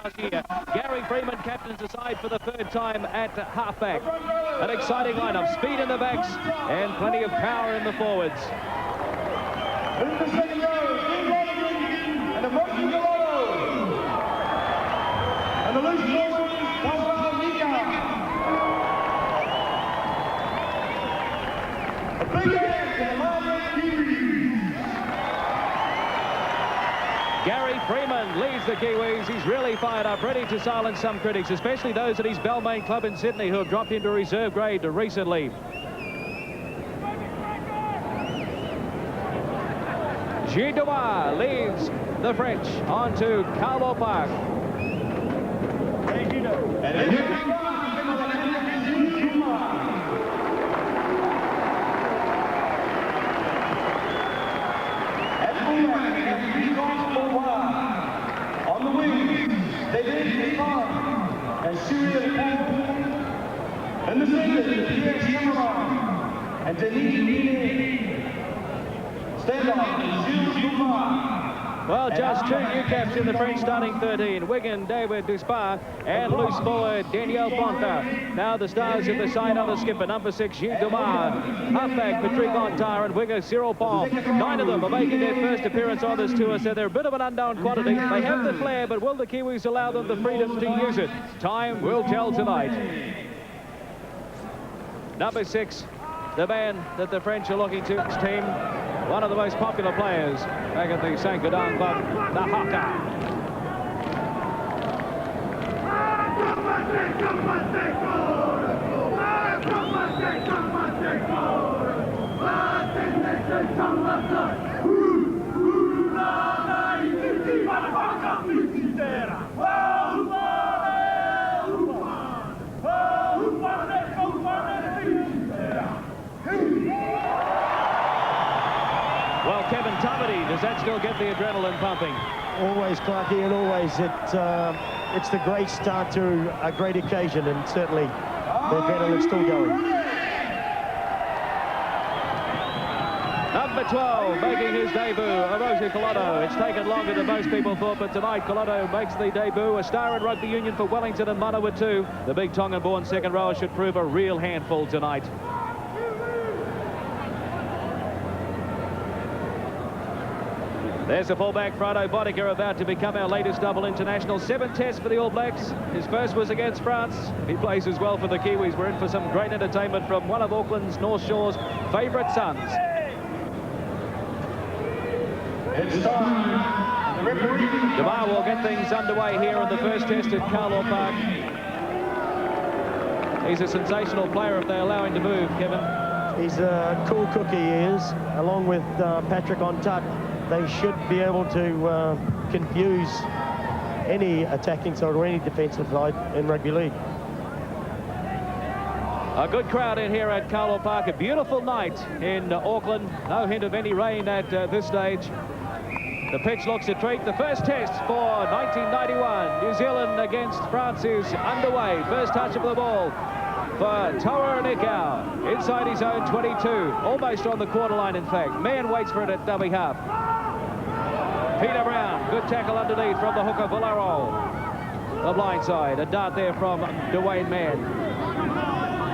last year. Gary Freeman captains the side for the third time at halfback. An exciting lineup, speed in the backs and plenty of power in the forwards. In the second row, and the motion below. And the loose forward is a big hand to the Marley Kiwis. Gary Freeman leads the Kiwis. He's really fired up, ready to silence some critics, especially those at his Balmain club in Sydney who have dropped into reserve grade recently. Gidois leads the French onto Carlo Park. And here we go. On the wings, they did his arm, and Syria and the center, Pierre Cameron, and Denis Nene. Stand off, Jules Dumas. Well, just two new caps in the French starting 13. Wigan, David Duspar, and loose forward, Daniel Bonta. Now the stars of the side are the skipper, number 6, Gilles Dumas. Halfback, Patrick Ontard, and winger, Cyril Paul. 9 of them are making their first appearance on this tour, so they're a bit of an unknown quantity. They have the flair, but will the Kiwis allow them the freedom to use it? Time will tell tonight. Number 6, the man that the French are looking to, his team. One of the most popular players back at the St. Gaudin club, the Haka. Well, Kevin Tumity, does that still get the adrenaline pumping? Always, Clarkie, and always it's the great start to a great occasion, and certainly the adrenaline's still going. Number 12, making his debut, Orosi Collado. It's taken longer than most people thought, but tonight Collado makes the debut. A star in rugby union for Wellington and Manawatu. The big Tongan-born second rower should prove a real handful tonight. There's the fullback, Frado Boddicker, about to become our latest double international. 7 tests for the All Blacks. His first was against France. He plays as well for the Kiwis. We're in for some great entertainment from one of Auckland's North Shore's favourite sons. It's time. The referee. Demar will get things underway here in the first test at Carlo Park. He's a sensational player if they allow him to move, Kevin. He's a cool cookie, he is, along with Patrick Ontard. They should be able to confuse any attacking side or any defensive side in rugby league. A good crowd in here at Carlo Park. A beautiful night in Auckland. No hint of any rain at this stage. The pitch looks a treat. The first test for 1991. New Zealand against France is underway. First touch of the ball for Toa Nikau. Inside his own 22. Almost on the quarter line, in fact. Mann waits for it at dummy half. Peter Brown, good tackle underneath from the hooker Valero. The blind side, a dart there from Dwayne Mann.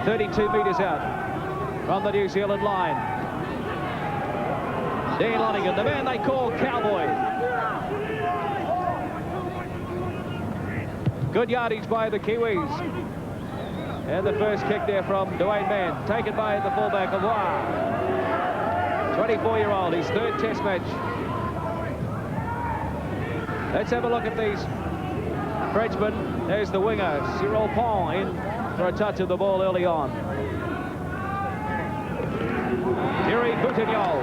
32 metres out from the New Zealand line. Dean Lonergan, the man they call Cowboy. Good yardage by the Kiwis. And the first kick there from Dwayne Mann, taken by the fullback of Wa. 24-year-old, his third test match. Let's have a look at these Frenchmen. There's the winger, Cyril Pont, in for a touch of the ball early on. Thierry Boutignol.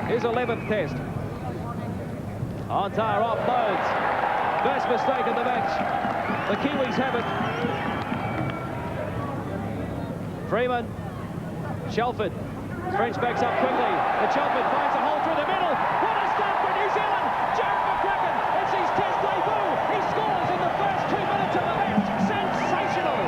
His 11th test. Ontard offloads. First mistake of the match. The Kiwis have it. Freeman. Shelford. French backs up quickly. And Shelford finds a hole through the middle. What a start for New Zealand! Jared McCracken, it's his test debut. He scores in the first 2 minutes of the match. Sensational!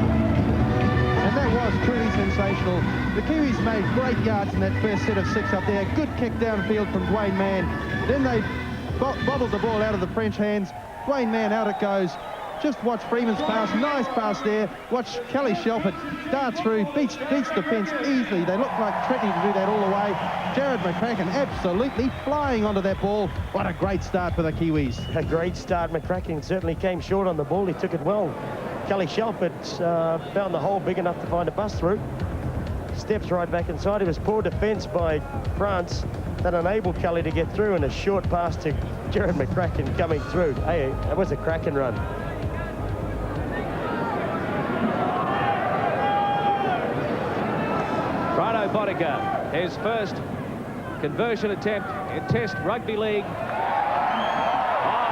And that was truly sensational. The Kiwis made great yards in that first set of 6 up there. Good kick downfield from Dwayne Mann. Then they bobbled the ball out of the French hands. Dwayne Mann, out it goes. Just watch Freeman's pass. Nice pass there. Watch Kelly Shelford dart through, beats defence easily. They look like threatening to do that all the way. Jared McCracken absolutely flying onto that ball. What a great start for the Kiwis. A great start. McCracken certainly came short on the ball. He took it well. Kelly Shelford found the hole big enough to find a bust through. Steps right back inside. It was poor defence by France that enabled Kelly to get through, and a short pass to Jared McCracken coming through. Hey, that was a cracking run. Rhino Boddicker, his first conversion attempt in Test Rugby League. Oh,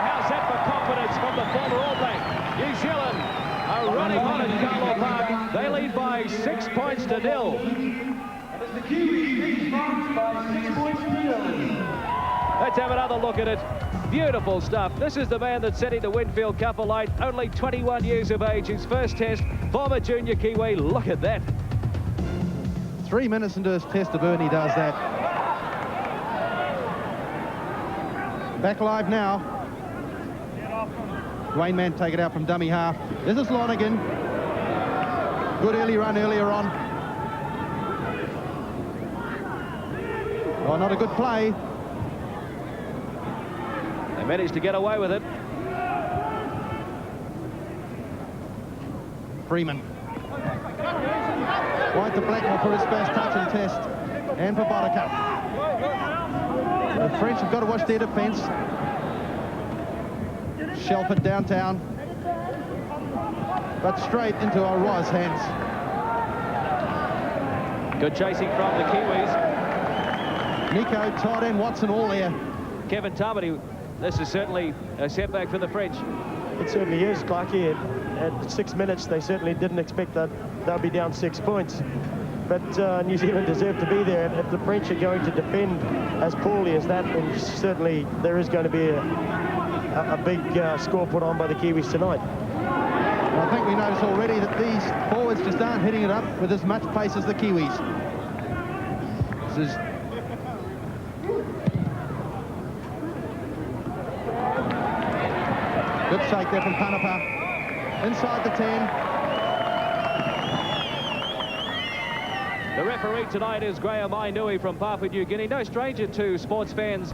how's that for confidence from the former All Black? New Zealand are running on at Carlo Park. They lead by 6 points to 0. And as the Kiwis lead France by 6 points to 0. Let's have another look at it. Beautiful stuff. This is the man that's setting the Winfield Cup alight. Only 21 years of age. His first test. Former junior Kiwi. Look at that. 3 minutes into his test of Ernie does that. Back live now. Dwayne Mann take it out from dummy half. This is Lonergan. Good early run earlier on. Oh, not a good play. They managed to get away with it. Freeman. White to Blackmore for his first touch and test, and for Boddicker. The French have got to watch their defence. Shelford downtown, but straight into Roy's hands. Good chasing from the Kiwis. Nico, Todd and Watson all there. Kevin Tamati, this is certainly a setback for the French. It certainly is, Clarkie. At 6 minutes, they certainly didn't expect that they'll be down 6 points. But New Zealand deserved to be there. If the French are going to defend as poorly as that, then certainly there is going to be a big score put on by the Kiwis tonight. I think we noticed already that these forwards just aren't hitting it up with as much pace as the Kiwis. This is good shake there from Panapa. Inside the 10. The referee tonight is Graham Ainui from Papua New Guinea. No stranger to sports fans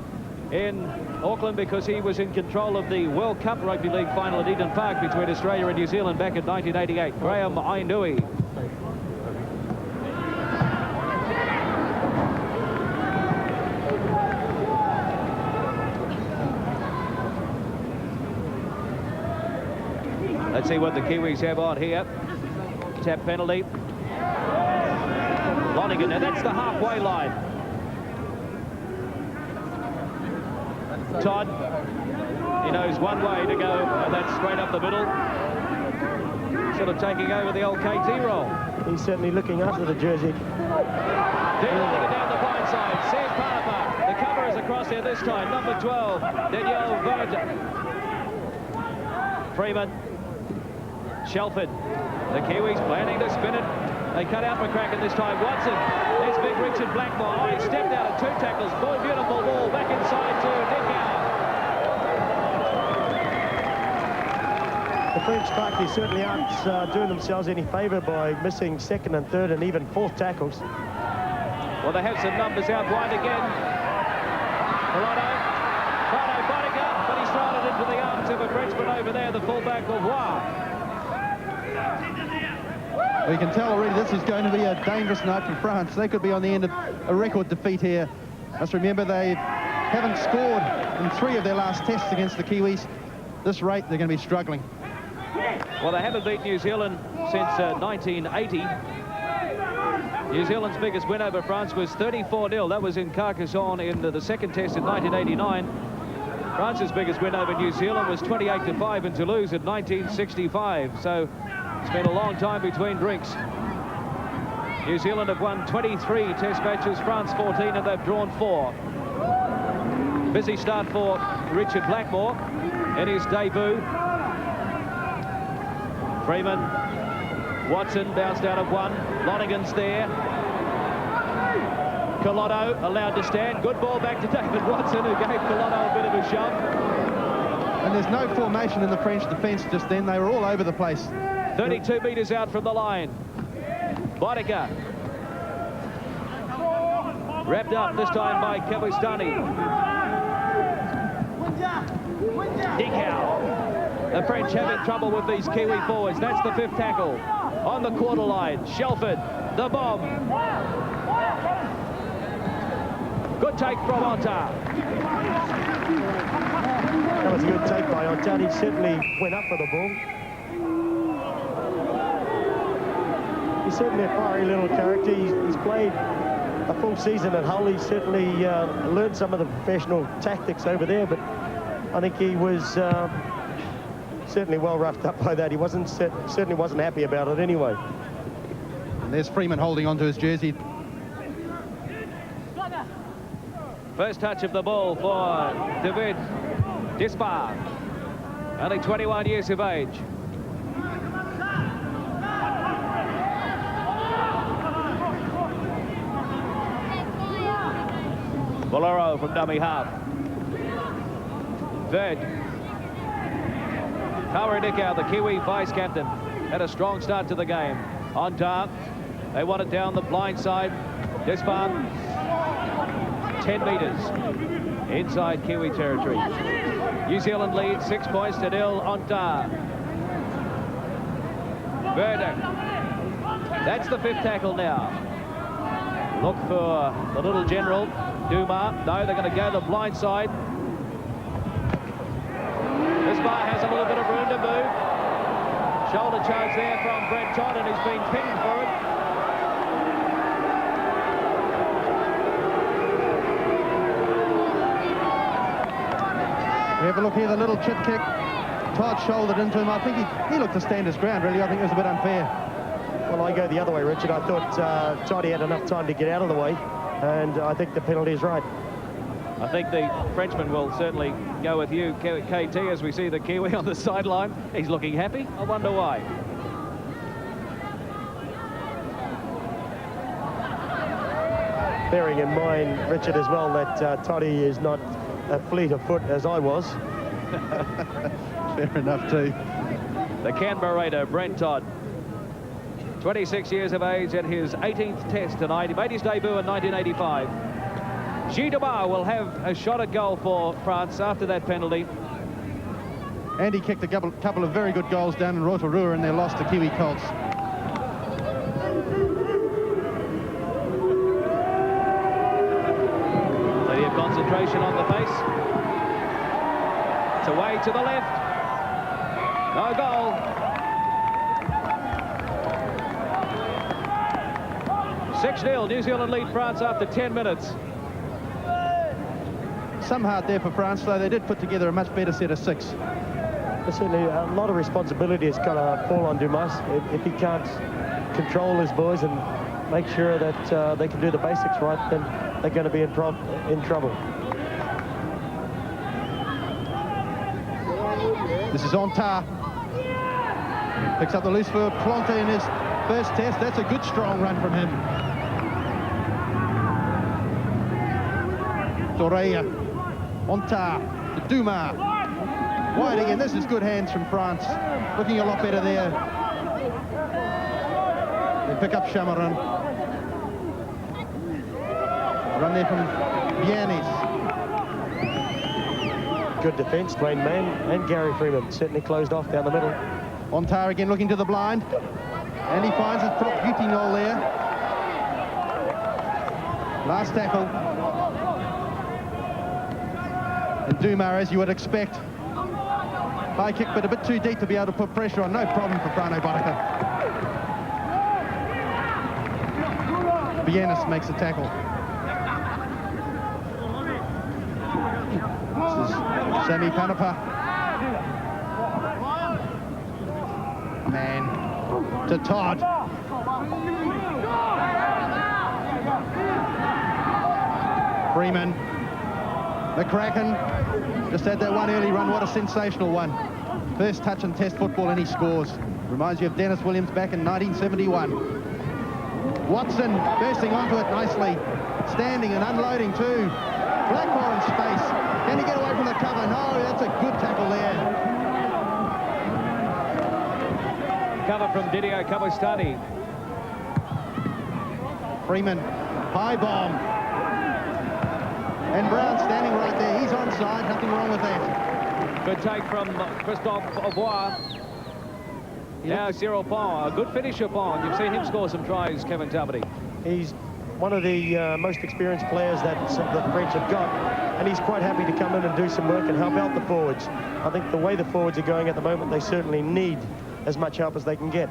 in Auckland because he was in control of the World Cup Rugby League final at Eden Park between Australia and New Zealand back in 1988. Graham Ainui. Let's see what the Kiwis have on here. Tap penalty. Lonergan, now that's the halfway line. Todd, he knows one way to go, and that's straight up the middle. Sort of taking over the old KT role. He's certainly looking after the jersey. Lonergan down the blind side. Sam Panapa. The cover is across there this time. Number 12, Danielle Verda. Freeman. Shelford. The Kiwis planning to spin it. They cut out McCracken this time. Watson. There's big Richard Blackmore. Oh, he stepped out of 2 tackles. Ball, beautiful ball. Back inside to Nick Howe. The French Clarkie certainly aren't doing themselves any favour by missing 2nd and 3rd and even 4th tackles. Well, they have some numbers out wide again. Rhino Boddicker, but he's thrown it into the arms of a Frenchman over there, the fullback of Roy. We can tell already this is going to be a dangerous night for France. They could be on the end of a record defeat here. Let's remember they haven't scored in 3 of their last tests against the Kiwis. This rate, they're going to be struggling. Well, they haven't beat New Zealand since 1980. New Zealand's biggest win over France was 34-0. That was in Carcassonne in the 2nd test in 1989. France's biggest win over New Zealand was 28-5 in Toulouse in 1965. So it's been a long time between drinks. New Zealand have won 23 test matches, France 14, and they've drawn 4. Busy start for Richard Blackmore in his debut. Freeman, Watson bounced out of 1. Lonergan's there. Colotto allowed to stand. Good ball back to David Watson, who gave Colotto a bit of a shove. And there's no formation in the French defence just then. They were all over the place. 32 metres out from the line. Boddicker. Wrapped up this time by Kabustani. Decal. The French having trouble with these Kiwi forwards. That's the 5th tackle. On the quarter line, Shelford, the bomb. Good take from Ontar. That was a good take by Ontar. He certainly went up for the ball. He's certainly a fiery little character. He's played a full season at Hull. He's certainly learned some of the professional tactics over there, but I think he was certainly well roughed up by that. He certainly wasn't happy about it anyway. And there's Freeman holding onto his jersey. First touch of the ball for David Dispar, only 21 years of age. Bolero from dummy half. Third. Kauri Nikau, the Kiwi vice-captain, had a strong start to the game. Ontar, they want it down the blind side. Dispar, 10 metres inside Kiwi territory. New Zealand leads 6 points to 0. Ontar. Verder. That's the 5th tackle now. Look for the little general, Dumas. No, they're going to go the blind side. Dispar has a little bit of room to move. Shoulder charge there from Brent Todd, and he's been pinged for it. We have a look here, the little chip kick. Todd shouldered into him. I think he looked to stand his ground, really. I think it was a bit unfair. Well, I go the other way, Richard. I thought Toddy had enough time to get out of the way, and I think the penalty is right. I think the Frenchman will certainly go with you, KT, as we see the Kiwi on the sideline. He's looking happy. I wonder why. Bearing in mind, Richard, as well, that Toddy is not a fleet of foot as I was. Fair enough, too. The Canberra Raider, Brent Todd. 26 years of age and his 18th test tonight. He made his debut in 1985. Gilles Dumas will have a shot at goal for France after that penalty. And he kicked a couple of very good goals down in Rotorua in their loss to Kiwi Colts. Plenty of concentration on the face. It's away to the left. No goal. (6-0). New Zealand lead France after 10 minutes. Some heart there for France, though. They did put together a much better set of 6. Certainly, a lot of responsibility has got to fall on Dumas. If he can't control his boys and make sure that they can do the basics right, then they're going to be in trouble. This is Ontar. Picks up the loose for Plonte in his first test. That's a good, strong run from him. Torreira. Ontar. To Dumas. Wide again. This is good hands from France. Looking a lot better there. They pick up Chamarin. Run there from Bianis. Good defence, Dwayne Mann and Gary Freeman certainly closed off down the middle. Ontar again looking to the blind. And he finds his prop beauty knoll there. Last tackle. And Dumas, as you would expect. High kick, but a bit too deep to be able to put pressure on. No problem for Frano Boddicker. Bianis makes the tackle. This is Sami Panapa. Man to Todd. Freeman. McCracken just had that one early run. What a sensational one. First touch in Test football and he scores. Reminds you of Dennis Williams back in 1971. Watson bursting onto it nicely. Standing and unloading too. Blackmore in space. Can he get away from the cover? No, that's a good tackle there. Cover from Didio Kabustani. Freeman, high bomb. And Brown standing right there. He's onside, nothing wrong with that. Good take from Christophe Aubois. Now Cyril Pond, a good finisher Pond. You've seen him score some tries, Kevin Tapperty. He's one of the most experienced players that the French have got, and he's quite happy to come in and do some work and help out the forwards. I think the way the forwards are going at the moment, they certainly need as much help as they can get.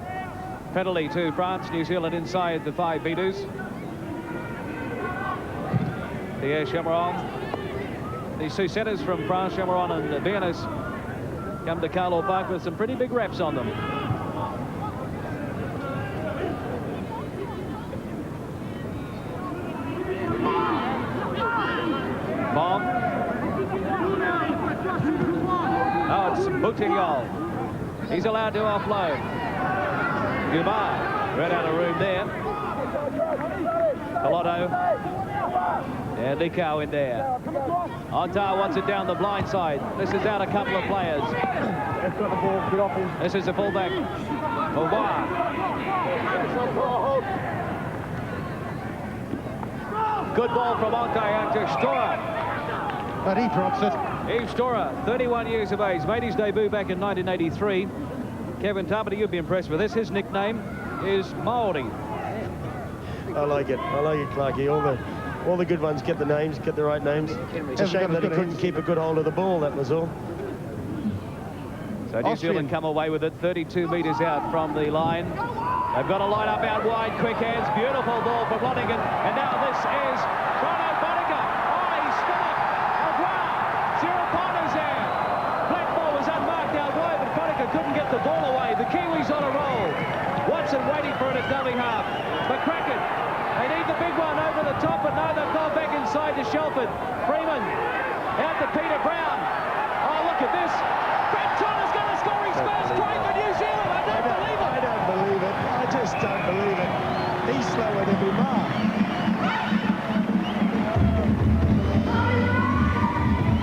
Penalty to France, New Zealand inside the 5 metres. Pierre Chameron. These two centres from France, Chameron and Viennes, come to Carlo Park with some pretty big reps on them. Bomb. Oh, it's Boutigol. He's allowed to offload. Gumar ran out of room there. Colotto. And Licao in there. Ontar wants it down the blind side. This is out a couple of players. This is the fullback. Aubois. Good ball from Ontar to Storer. But he drops it. Yves Storer, 31 years of age, made his debut back in 1983. Kevin Tapperty, you'd be impressed with this. His nickname is Maori. I like it, Clarkie. All the good ones get the names, get the right names. It's a shame that he couldn't keep a good hold of the ball, that was all. So New Zealand come away with it 32 metres out from the line. They've got a line up out wide, quick hands, beautiful ball for Blottingham. And now this is Tono Bonica. Oh, he's stopped. Aubois. Cyril Pond is there. Black ball was unmarked out wide, but Bonica couldn't get the ball away. The Kiwis on a roll. Watson waiting for it at dummy half. McCracken. They need the big one over the top, but no, they've gone back inside to Shelford. Freeman out to Peter Brown. Oh, look at this. Brett John is going to score his first try for New Zealand. I don't believe it. I don't believe it. I just don't believe it. He's slower than Gumar.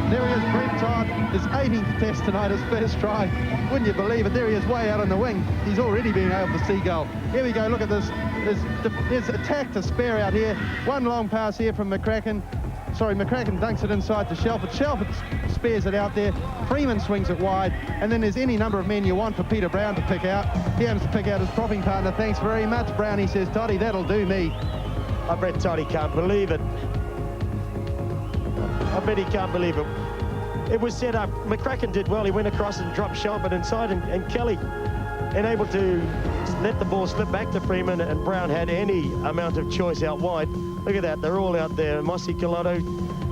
There he is, Brent Todd, his 18th test tonight, his first try. Wouldn't you believe it? There he is, way out on the wing. He's already been able to seagull. Here we go, look at this. There's attack to spare out here. One long pass here from McCracken. Sorry, McCracken dunks it inside to Shelford. Shelford spares it out there. Freeman swings it wide. And then there's any number of men you want for Peter Brown to pick out. He happens to pick out his propping partner. Thanks very much, Brownie, says Toddy. That'll do me. I bet Toddy can't believe it. I bet he can't believe it. It was set up. McCracken did well. He went across and dropped Shelford inside, and Kelly unable to let the ball slip back to Freeman, and Brown had any amount of choice out wide. Look at that. They're all out there. Mossy Colotto,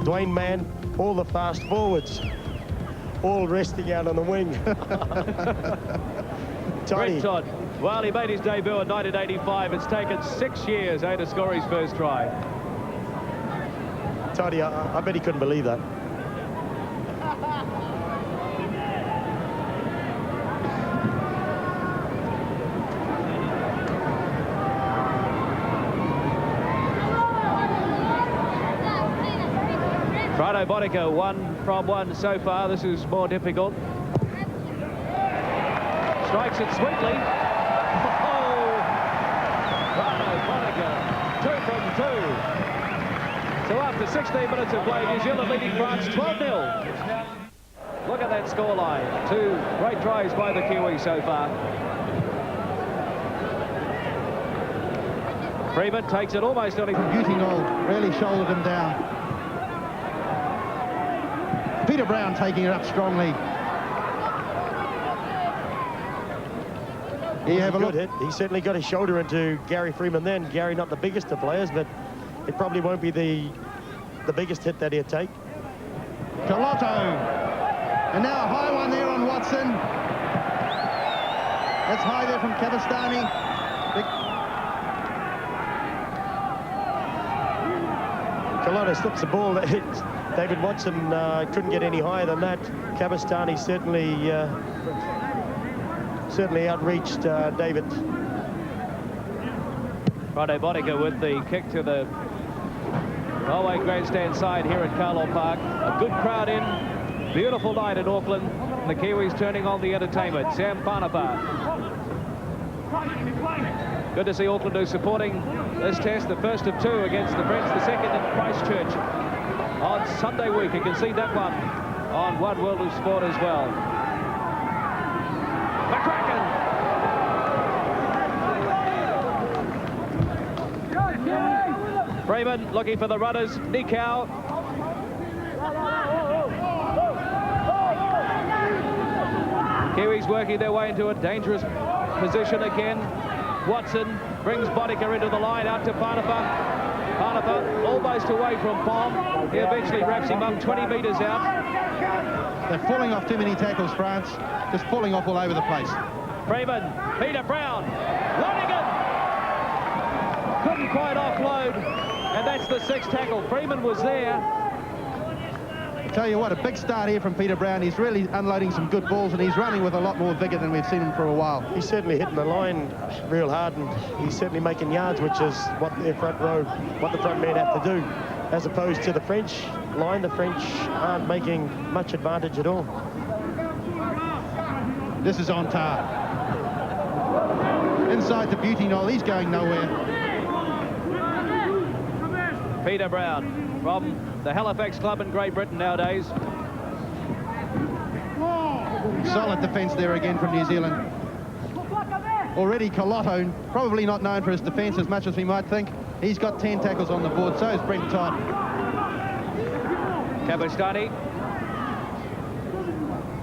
Dwayne Mann, all the fast forwards, all resting out on the wing. Brett Todd. Well, he made his debut in 1985. It's taken 6 years to score his first try. Toddy, I bet he couldn't believe that. Frano Bonica, 1 from 1 so far. This is more difficult. Strikes it sweetly. Oh! Frano Bonica, 2 from 2. So after 16 minutes of play, New Zealand leading France 12-0. Look at that scoreline. 2 great tries by the Kiwis so far. Freeman takes it almost on him. Boutigol really shouldered him down. Peter Brown taking it up strongly. Here you have a look. Hit. He certainly got his shoulder into Gary Freeman then. Gary not the biggest of players, but it probably won't be the biggest hit that he'll take. Colotto. And now a high one there on Watson. That's high there from Kabustani. Colotto slips the ball. David Watson couldn't get any higher than that. Kabustani certainly outreached David. Righto, Boddicker with the kick to the Galway grandstand side here at Carlaw Park. A good crowd in. Beautiful night in Auckland. And the Kiwis turning on the entertainment. Sam Panapa. Good to see Aucklanders supporting this test, the first of two against the French, the second in Christchurch on Sunday week. You can see that one on One World of Sport as well. McCracken. Freeman looking for the runners. Nikau. Kiwis working their way into a dangerous position again. Watson brings Boddicker into the line, out to Panapa. Panapa almost away from Palm. He eventually wraps him up 20 metres out. They're falling off too many tackles, France. Just falling off all over the place. Freeman, Peter Brown, Lonigan. Couldn't quite offload, and that's the sixth tackle. Freeman was there. Tell you what, a big start here from Peter Brown. He's really unloading some good balls, and he's running with a lot more vigour than we've seen him for a while. He's certainly hitting the line real hard, and he's certainly making yards, which is what the front men have to do, as opposed to the French line. The French aren't making much advantage at all. This is on tar. Inside the beauty knoll, he's going nowhere. Peter Brown from the Halifax club in Great Britain nowadays. Solid defence there again from New Zealand. Already Colotto, probably not known for his defence as much as we might think. He's got 10 tackles on the board, so is Brent Todd. Kabastani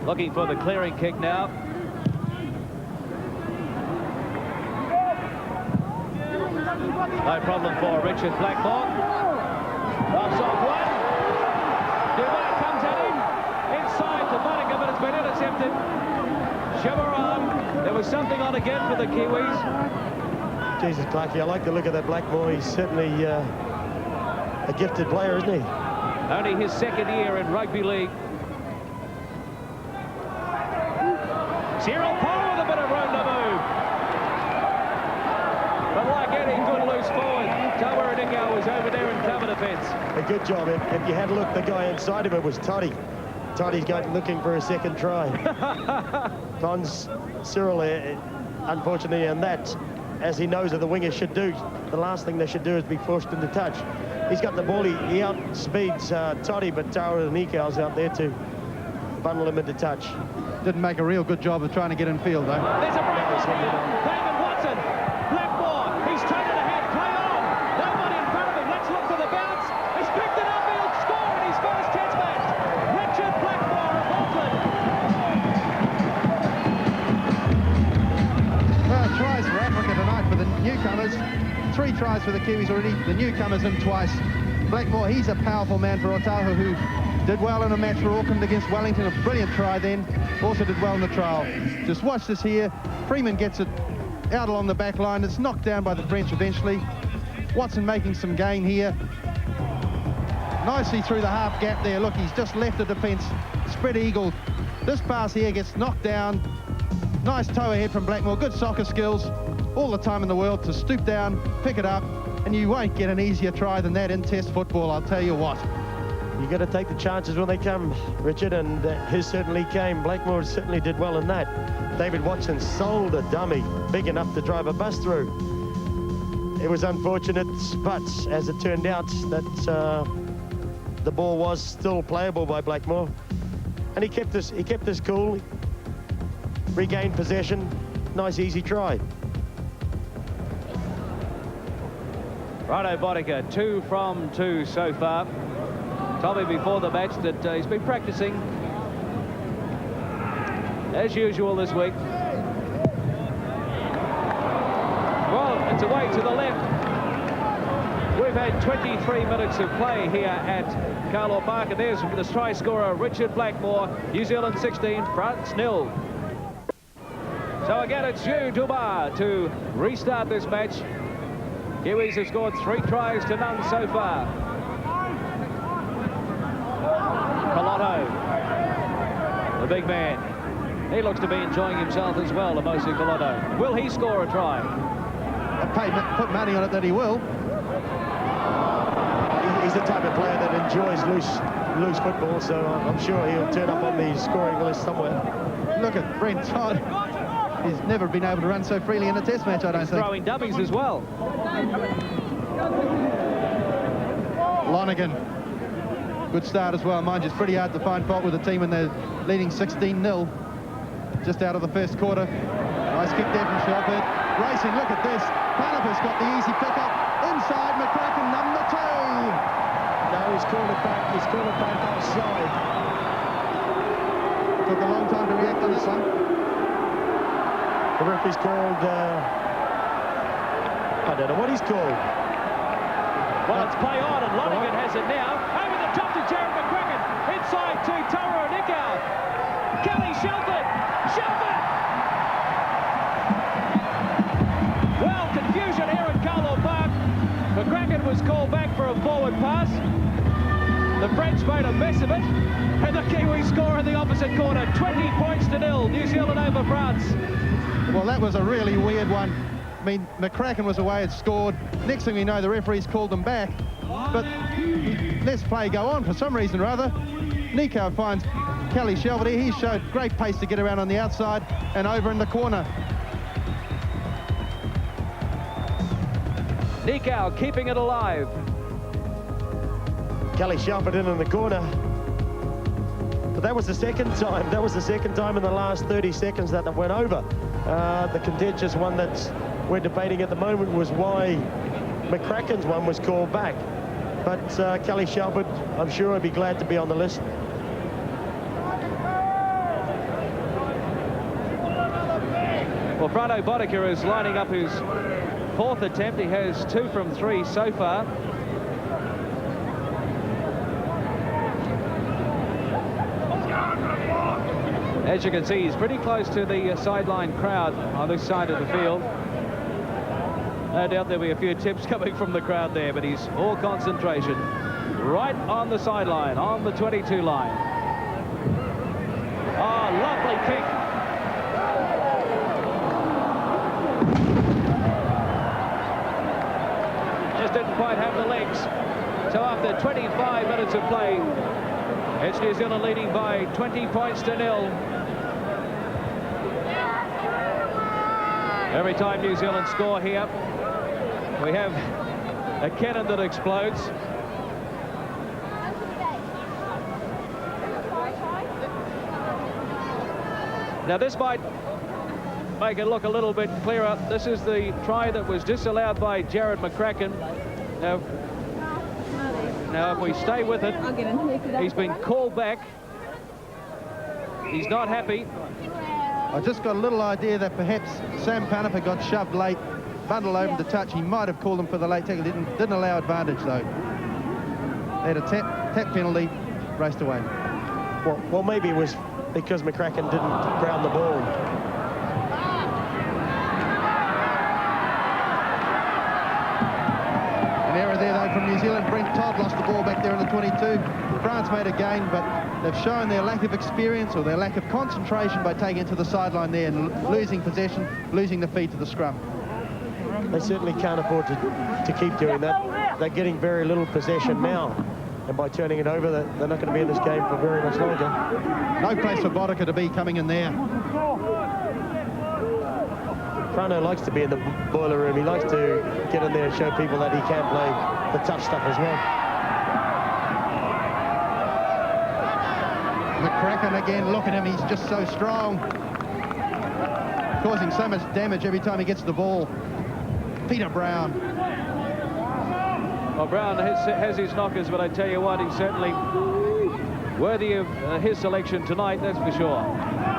looking for the clearing kick now. No problem for Richard Blackmore. Knocks off one. Dubai comes at him. Inside to Boddicker, but it's been intercepted. Chamaran. There was something on again for the Kiwis. Jesus, Clarkie, I like the look of that Blackmore. He's certainly a gifted player, isn't he? Only his second year in rugby league. Cyril Paul with a bit of room to move. But like any good loose forward, Tawa Nikau was over there in cover defence. A good job. If you had a look, the guy inside of it was Toddy. Toddy's going looking for a second try. Cons Cyril, unfortunately, and that, as he knows that the wingers should do, the last thing they should do is be forced into touch. He's got the ball, he outspeeds Toddy, but Tawa Nikau's out there to bundle him into touch. Didn't make a real good job of trying to get in field, though. There's a break here. David Watson. Blackmore. He's turned it ahead. Play on. Nobody in front of him. Let's look for the bounce. He's picked it up. He'll score in his first test match. Richard Blackmore of Auckland. Well, tries for Africa tonight for the newcomers. 3 tries for the Kiwis already. The newcomers in twice. Blackmore, he's a powerful man for Otahu, who did well in a match for Auckland against Wellington. A brilliant try then. Also did well in the trial. Just watch this here. Freeman gets it out along the back line. It's knocked down by the French eventually. Watson making some gain here. Nicely through the half gap there. Look, he's just left the defence. Spread eagle. This pass here gets knocked down. Nice toe ahead from Blackmore. Good soccer skills. All the time in the world to stoop down, pick it up, and you won't get an easier try than that in test football, I'll tell you what. You've got to take the chances when they come, Richard, and his certainly came. Blackmore certainly did well in that. David Watson sold a dummy big enough to drive a bus through. It was unfortunate, but as it turned out, that the ball was still playable by Blackmore, and he kept us cool, regained possession. Nice easy try. Righto, Boddicker, 2 from 2 so far. Told me before the match that he's been practicing as usual this week. Well, it's away to the left. We've had 23 minutes of play here at Carlaw Park, and there's the try scorer, Richard Blackmore. New Zealand 16, France 0. So again, it's Hugh Dumas to restart this match. Kiwis have scored 3 tries to none so far. Colotto, the big man. He looks to be enjoying himself as well, Amosi Colotto. Will he score a try? put money on it that he will. He's the type of player that enjoys loose football, so I'm sure he'll turn up on the scoring list somewhere. Look at Brent Todd. He's never been able to run so freely in a test match, I don't think. Throwing dummies as well. Lonergan. Good start as well. Mind you, it's pretty hard to find fault with a team when they're leading 16-0 just out of the first quarter. Nice kick there from Shelford. Racing, look at this. Panapa's got the easy pick-up. Inside, McCracken, number 2. No, he's called it back. He's called it back offside. Took a long time to react on this one. The referee's called... I don't know what he's called. Well, it's play on, and Lonergan has it now. Over the top to Jared McCracken. Inside to Tara Nikau. Kelly Shelford. Shelford! Well, confusion here at Carlo Park. McCracken was called back for a forward pass. The French made a mess of it. And the Kiwis score in the opposite corner. 20 points to 0. New Zealand over France. Well, that was a really weird one. I mean, McCracken was away, had scored. Next thing we know, the referees called them back. But let's play go on for some reason or other. Nico finds Kelly Shelford here. He showed great pace to get around on the outside and over in the corner. Nikau keeping it alive. Kelly Shelford in the corner. But that was the second time. That was the second time in the last 30 seconds that went over. The contentious one that we're debating at the moment was why McCracken's one was called back. But Kelly Shelford, I'm sure he'd be glad to be on the list. Well, Brando Boddicker is lining up his 4th attempt. He has 2 from 3 so far. As you can see, he's pretty close to the sideline crowd on this side of the field. No doubt there'll be a few tips coming from the crowd there, but he's all concentration right on the sideline, on the 22 line. Oh, lovely kick. Just didn't quite have the legs. So after 25 minutes of play, it's New Zealand leading by 20 points to 0. Every time New Zealand score here, we have a cannon that explodes. Now this might make it look a little bit clearer. This is the try that was disallowed by Jared McCracken. Now if we stay with it, he's been called back. He's not happy. I just got a little idea that perhaps Sam Panapa got shoved late, bundled over the touch. He might have called him for the late tackle. Didn't allow advantage though. They had a tap penalty, raced away. Well, maybe it was because McCracken didn't ground the ball. An error there though from New Zealand. Brent Todd lost the ball back there in the 22. France made a gain, but they've shown their lack of experience or their lack of concentration by taking it to the sideline there and losing possession, losing the feed to the scrum. They certainly can't afford to keep doing that. They're getting very little possession now. And by turning it over, they're not going to be in this game for very much longer. No place for Boddicker to be coming in there. Prano likes to be in the boiler room. He likes to get in there and show people that he can play the tough stuff as well. McCracken again, look at him, he's just so strong. Causing so much damage every time he gets the ball. Peter Brown. Well, Brown has his knockers, but I tell you what, he's certainly worthy of his selection tonight, that's for sure.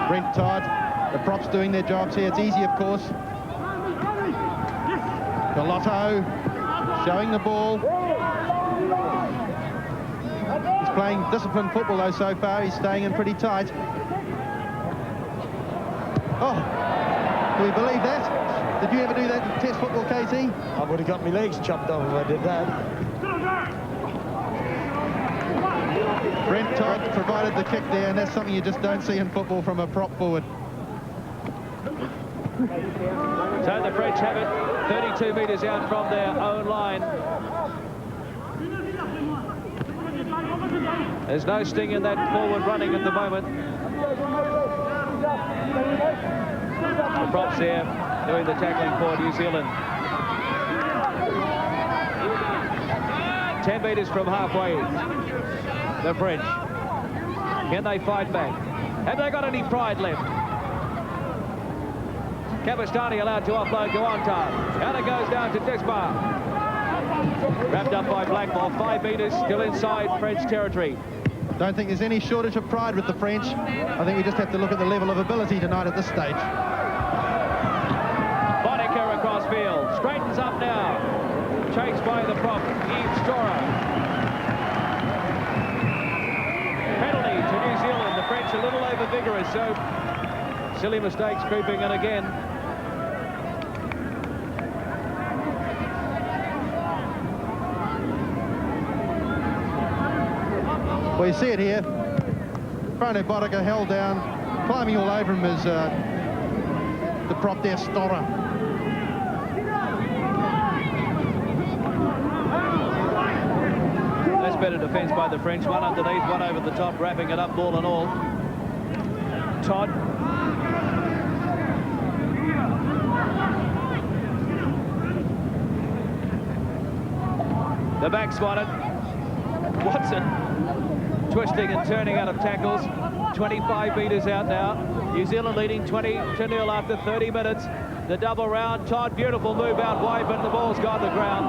Brent Todd, the props doing their jobs here. It's easy, of course. Galotto showing the ball. He's playing disciplined football, though, so far. He's staying in pretty tight. Oh, do we believe that? Did you ever do that in test football, KT? I would have got my legs chopped off if I did that. Brent Todd provided the kick there, and that's something you just don't see in football from a prop forward. So the French have it 32 metres out from their own line. There's no sting in that forward running at the moment. The props there doing the tackling for New Zealand. 10 metres from halfway, the French. Can they fight back? Have they got any pride left? Kapistani allowed to offload to Ontar. And it goes down to Desmar. Wrapped up by Blackmore, 5 metres, still inside French territory. Don't think there's any shortage of pride with the French. I think we just have to look at the level of ability tonight at this stage. Boddicker across field, straightens up now. Chased by the prop, Yves Stora. Penalty to New Zealand. The French a little over-vigorous, so silly mistakes creeping in again. Well, you see it here. Frano Boddicker held down, climbing all over him as the prop there, Stora. That's better defence by the French. One underneath, one over the top, wrapping it up, ball and all. Todd. The back spotted. Watson twisting and turning out of tackles. 25 metres out now. New Zealand leading 20-0 after 30 minutes. The double round. Todd, beautiful move out wide, but the ball's gone to the ground.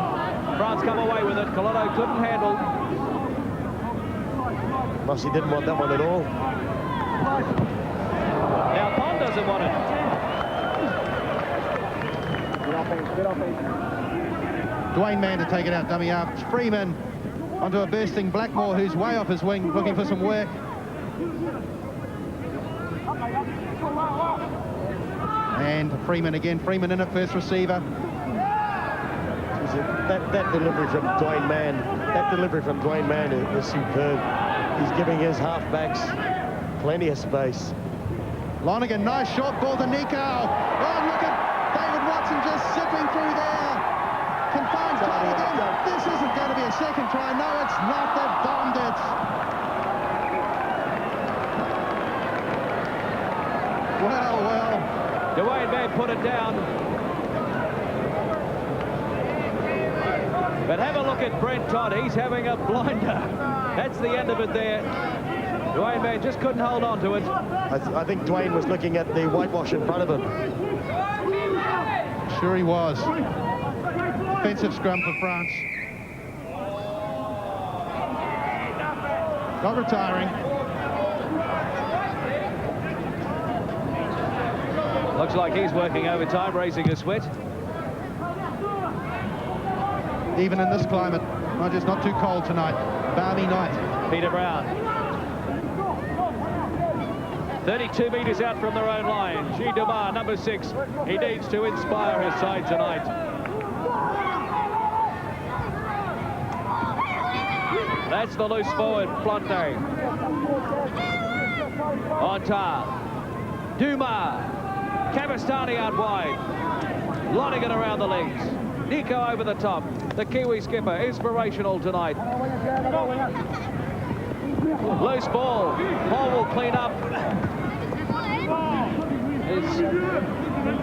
France come away with it. Colotto couldn't handle. Mossy didn't want that one at all. Now Pond doesn't want it. Dwayne Mann to take it out, dummy up. Freeman onto a bursting Blackmore, who's way off his wing, looking for some work. And Freeman again. Freeman in at first receiver. That delivery from Dwayne Mann, is superb. He's giving his halfbacks plenty of space. Lonergan, nice short ball to Nico. Oh, look at David Watson just zipping through there. Confined try again. This isn't going to be a second try. No, it's not. They've bombed it. Well. Dwayne Mann put it down. But have a look at Brent Todd. He's having a blinder. That's the end of it there. Dwayne Mann just couldn't hold on to it. I think Dwayne was looking at the whitewash in front of him. Sure he was. Defensive scrum for France. Not retiring. Looks like he's working overtime, raising a sweat. Even in this climate, it's not too cold tonight. Balmy night. Peter Brown. 32 metres out from their own line. G. Dumar, number 6. He needs to inspire his side tonight. That's the loose forward, Plante. Ontar. Dumar. Kapistani out wide. Lonergan around the legs. Nico over the top. The Kiwi skipper, inspirational tonight. Loose ball. Paul will clean up. Is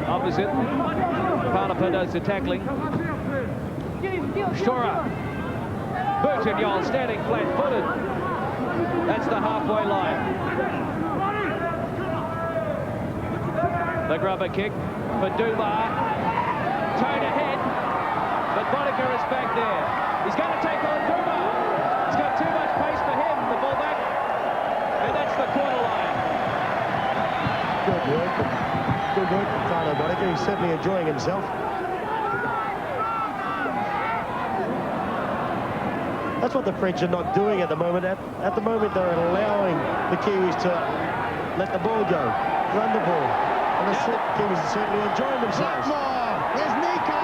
opposite. Parnapa does the tackling. Stora. Burton-Yol standing flat-footed. That's the halfway line. The grubber kick for Dumar. Towed ahead, but Boddicker is back there. He's going to take on Dumar. He's got too much pace for him, the ball back. And that's the quarter line. Good work from Frano Boddicker. He's certainly enjoying himself. That's what the French are not doing at the moment. At the moment, they're allowing the Kiwis to let the ball go, run the ball. And the Kiwis are certainly enjoying themselves. Blackmore, there's Nico.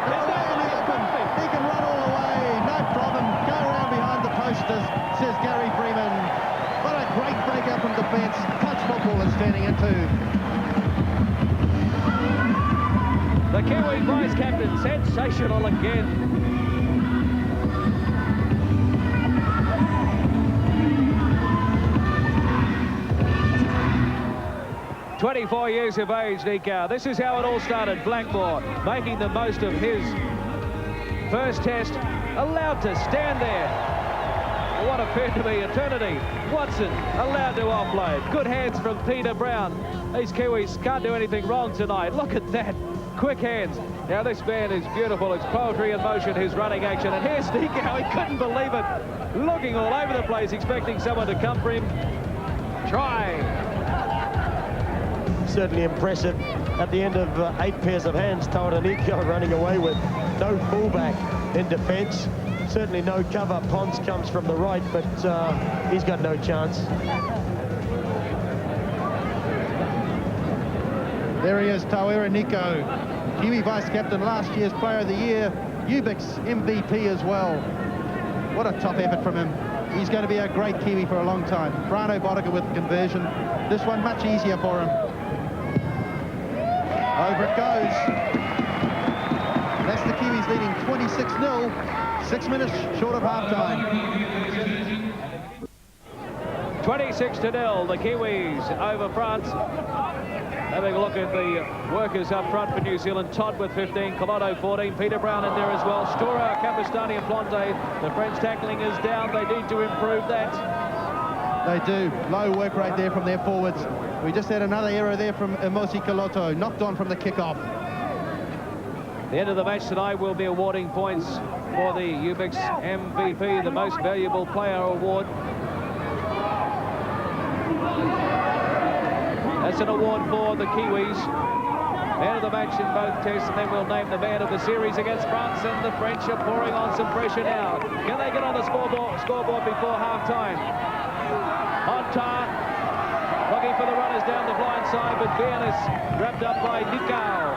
They're away in the open. He can run all the way, no problem. Go around behind the posters, says Gary Freeman. What a great break up from defence. Touch football is turning into. The Kiwi vice-captain, sensational again. 24 years of age, Nikau. This is how it all started. Blackmore making the most of his first test, allowed to stand there. What appeared to be eternity. Watson allowed to offload. Good hands from Peter Brown. These Kiwis can't do anything wrong tonight. Look at that. Quick hands. Now this man is beautiful. It's poetry in motion, his running action. And here's Nikau. He couldn't believe it. Looking all over the place, expecting someone to come for him. Try. Certainly impressive. At the end of 8 pairs of hands, Tauranico running away with no fullback in defence. Certainly no cover. Pons comes from the right, but he's got no chance. There he is, Tauranico, Kiwi vice-captain, last year's Player of the Year, Ubix MVP as well. What a top effort from him. He's going to be a great Kiwi for a long time. Brano Boddicker with the conversion. This one much easier for him. Over it goes. That's the Kiwis leading 26-0, 6 minutes short of half-time. 26-0, the Kiwis over France. Having a look at the workers up front for New Zealand. Todd with 15, Colotto 14, Peter Brown in there as well. Stora, Capistani and Plante. The French tackling is down. They need to improve that. They do. Low work rate there from their forwards. We just had another error there from Emosi Colotto, knocked on from the kick-off. The end of the match tonight will be awarding points for the Ubix MVP, the Most Valuable Player Award. That's an award for the Kiwis. Man of the match in both tests, and then we'll name the man of the series against France, and the French are pouring on some pressure now. Can they get on the scoreboard before half-time? Montar looking for the runners down the blind side, but Vian is wrapped up by Nikau.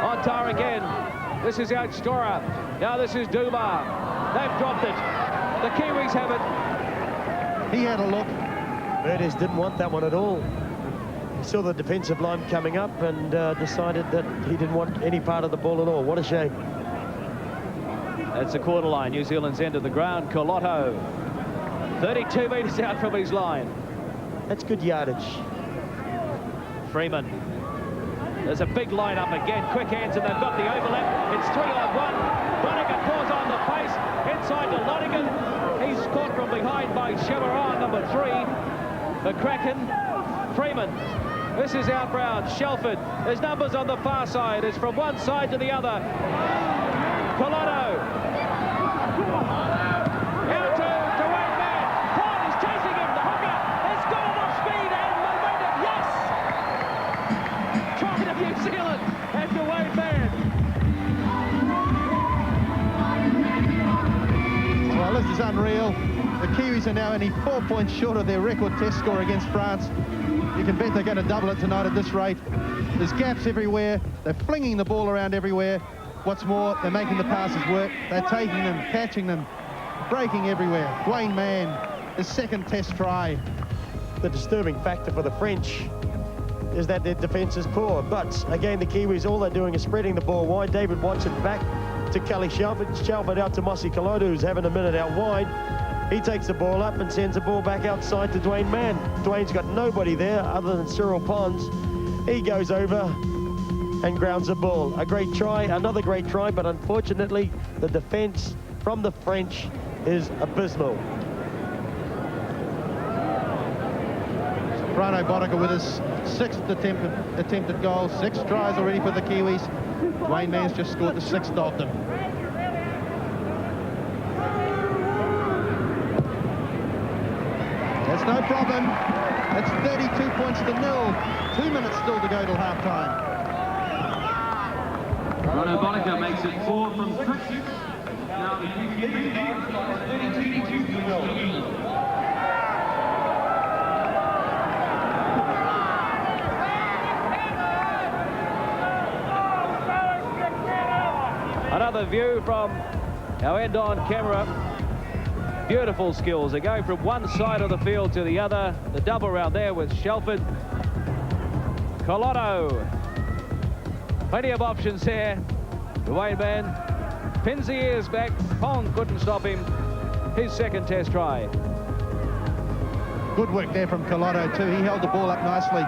Montar again. This is out Stora. Now this is Duma. They've dropped it. The Kiwis have it. He had a look. Berdes didn't want that one at all. He saw the defensive line coming up and decided that he didn't want any part of the ball at all. What a shame. That's the quarter line, New Zealand's end of the ground. Colotto, 32 metres out from his line. That's good yardage. Freeman. There's a big line-up again. Quick hands, and they've got the overlap. It's 3-on-1. Lonigan falls on the pace. Inside to Lonigan. He's caught from behind by Chamaran, number 3. McCracken, Freeman. This is out Brown. Shelford. There's numbers on the far side. It's from one side to the other. Colotto. Out to Dwayne Mann. Pond is chasing him. The hooker has got enough speed and momentum. Yes! Trying to New Zealand and Dwayne Mann. Well, this is unreal. The Kiwis are now only 4 points short of their record test score against France. You can bet they're going to double it tonight at this rate. There's gaps everywhere. They're flinging the ball around everywhere. What's more, they're making the passes work. They're taking them, catching them, breaking everywhere. Dwayne Mann, his second test try. The disturbing factor for the French is that their defence is poor. But again, the Kiwis, all they're doing is spreading the ball wide. David Watson back to Kelly Shelford. Shelford out to Mosi Colotto, who's having a minute out wide. He takes the ball up and sends the ball back outside to Dwayne Mann. Dwayne's got nobody there other than Cyril Pons. He goes over and grounds the ball. A great try, another great try, but unfortunately the defence from the French is abysmal. Brano Boddicker with his 6th attempted goal. 6 tries already for the Kiwis. Dwayne Mann's just scored the 6th of them. That's no problem. That's 32 points to 0. 2 minutes still to go till half-time. Brano Boddicker makes it 4 from 6. Now the Another view from our end-on camera. Beautiful skills. They're going from one side of the field to the other. The double round there with Shelford. Colotto. Plenty of options here. The Wayne man pins the ears back. Pong couldn't stop him. His second test try. Good work there from Collotto too. He held the ball up nicely.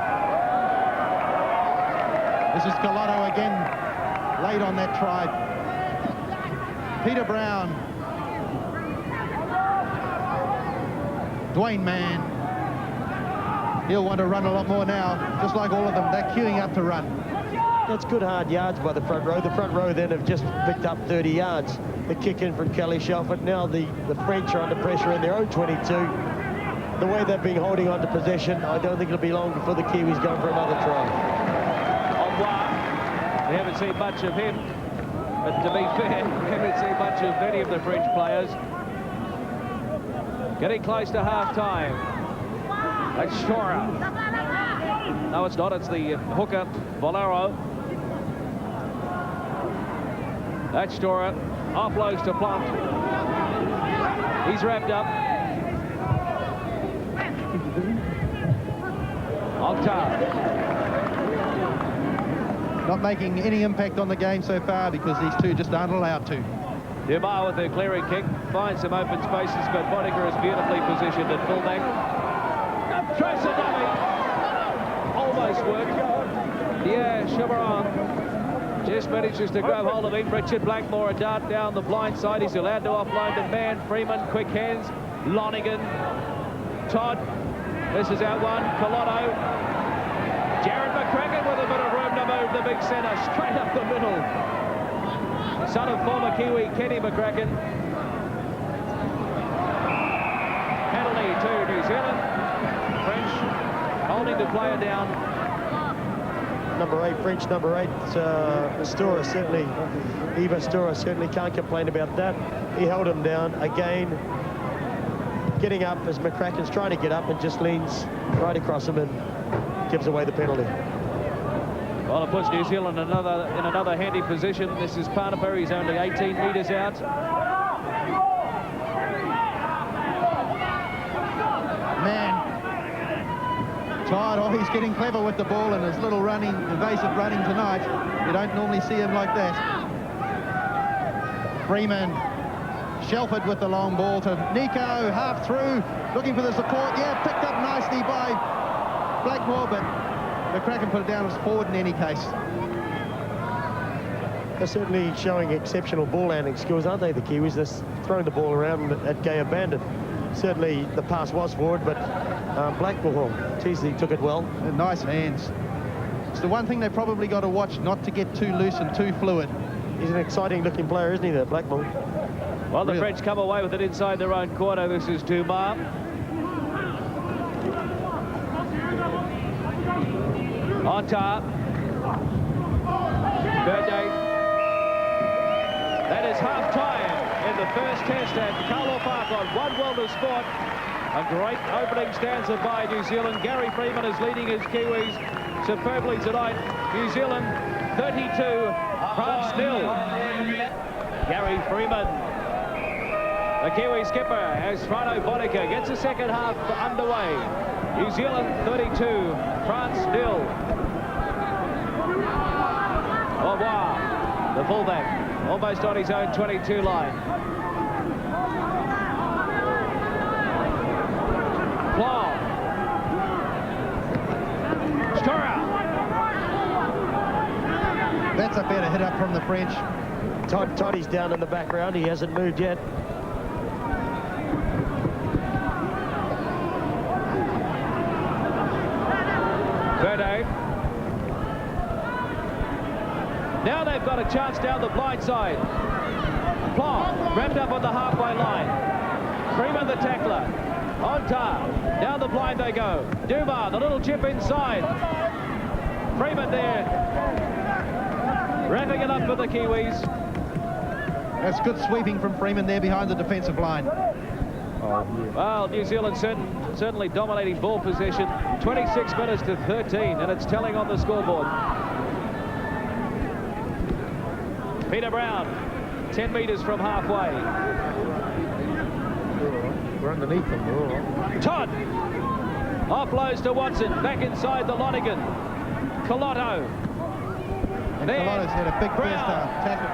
This is Collotto again, late on that try. Peter Brown. Dwayne Mann. He'll want to run a lot more now, just like all of them. They're queuing up to run. That's good hard yards by the front row. The front row then have just picked up 30 yards. The kick in from Kelly Shelford. Now the French are under pressure in their own 22. The way they've been holding on to possession, I don't think it'll be long before the Kiwis go for another try. We haven't seen much of him, but to be fair, we haven't seen much of any of the French players. Getting close to half-time. That's Shora. No, it's not. It's the hooker, Valero. That's Shora. Offloads to Plant. He's wrapped up. Octave. Not making any impact on the game so far because these two just aren't allowed to. Dumas with the clearing kick, finds some open spaces, but Boddicker is beautifully positioned at fullback. Tries a dummy. Almost worked. Yeah, Chabaron just manages to grab hold of it. Richard Blackmore, a dart down the blind side. He's allowed to offload to Mann. Freeman, quick hands. Lonigan. Todd. This is out one. Collotto. Jared McCracken with a bit of room to move the big centre straight up the middle. Son of former Kiwi Kenny McCracken. Penalty to New Zealand. French holding the player down. Number 8, French number 8, Stora certainly, Eva Stora certainly can't complain about that. He held him down again. Getting up as McCracken's trying to get up and just leans right across him and gives away the penalty. Well, it puts New Zealand in another handy position. This is Parnapper. He's only 18 metres out. Man. Todd, oh, he's getting clever with the ball and his little running, evasive running tonight. You don't normally see him like that. Freeman. Shelford with the long ball to Nico, half through, looking for the support. Yeah, picked up nicely by Blackmore, but McCracken put it down as forward in any case. They're certainly showing exceptional ball handling skills, aren't they, the Kiwis? They're throwing the ball around at Gay Bandit. Certainly the pass was forward, but Blackmore, geez, he took it well. And nice hands. It's the one thing they probably got to watch, not to get too loose and too fluid. He's an exciting looking player, isn't he, that Blackmore? Well, the French come away with it inside their own quarter. This is Dumas. On top. Birthday. That is half-time in the first test at Carlo Park on One World of Sport. A great opening stanza by New Zealand. Gary Freeman is leading his Kiwis superbly tonight. New Zealand 32, France 0. Gary Freeman. The Kiwi skipper, as Frano Boddicker gets the second half underway. New Zealand 32, France 0. Au revoir, the fullback, almost on his own 22 line. Claw. Stora. That's a better hit up from the French. Toddy's down in the background. He hasn't moved yet. Verde. Now they've got a chance down the blind side. Plum wrapped up on the halfway line. Freeman the tackler. On top. Down the blind they go. Dumas, the little chip inside. Freeman there. Wrapping it up for the Kiwis. That's good sweeping from Freeman there behind the defensive line. Well, New Zealand certainly dominating ball possession. 26 minutes to 13, and it's telling on the scoreboard. Peter Brown, 10 metres from halfway. We're underneath them. Todd offloads to Watson, back inside the Lonigan. Collotto. And There. Colotto's had a big first tackle.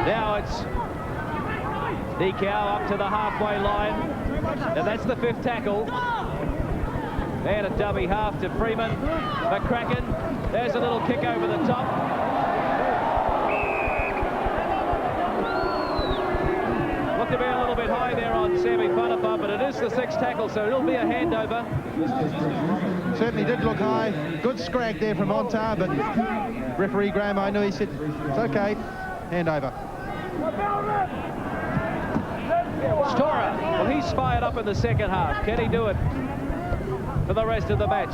Now it's Nikau up to the halfway line, and that's the 5th tackle. And a dummy half to Freeman. McCracken, there's a little kick over the top. Looked to be a little bit high there on Sammy Panapa, but it is the 6th tackle, so it'll be a handover. Certainly did look high. Good scrag there from Ontar, but referee Graham, I know he said, it's okay, handover. Stora, well, he's fired up in the 2nd half. Can he do it for the rest of the match?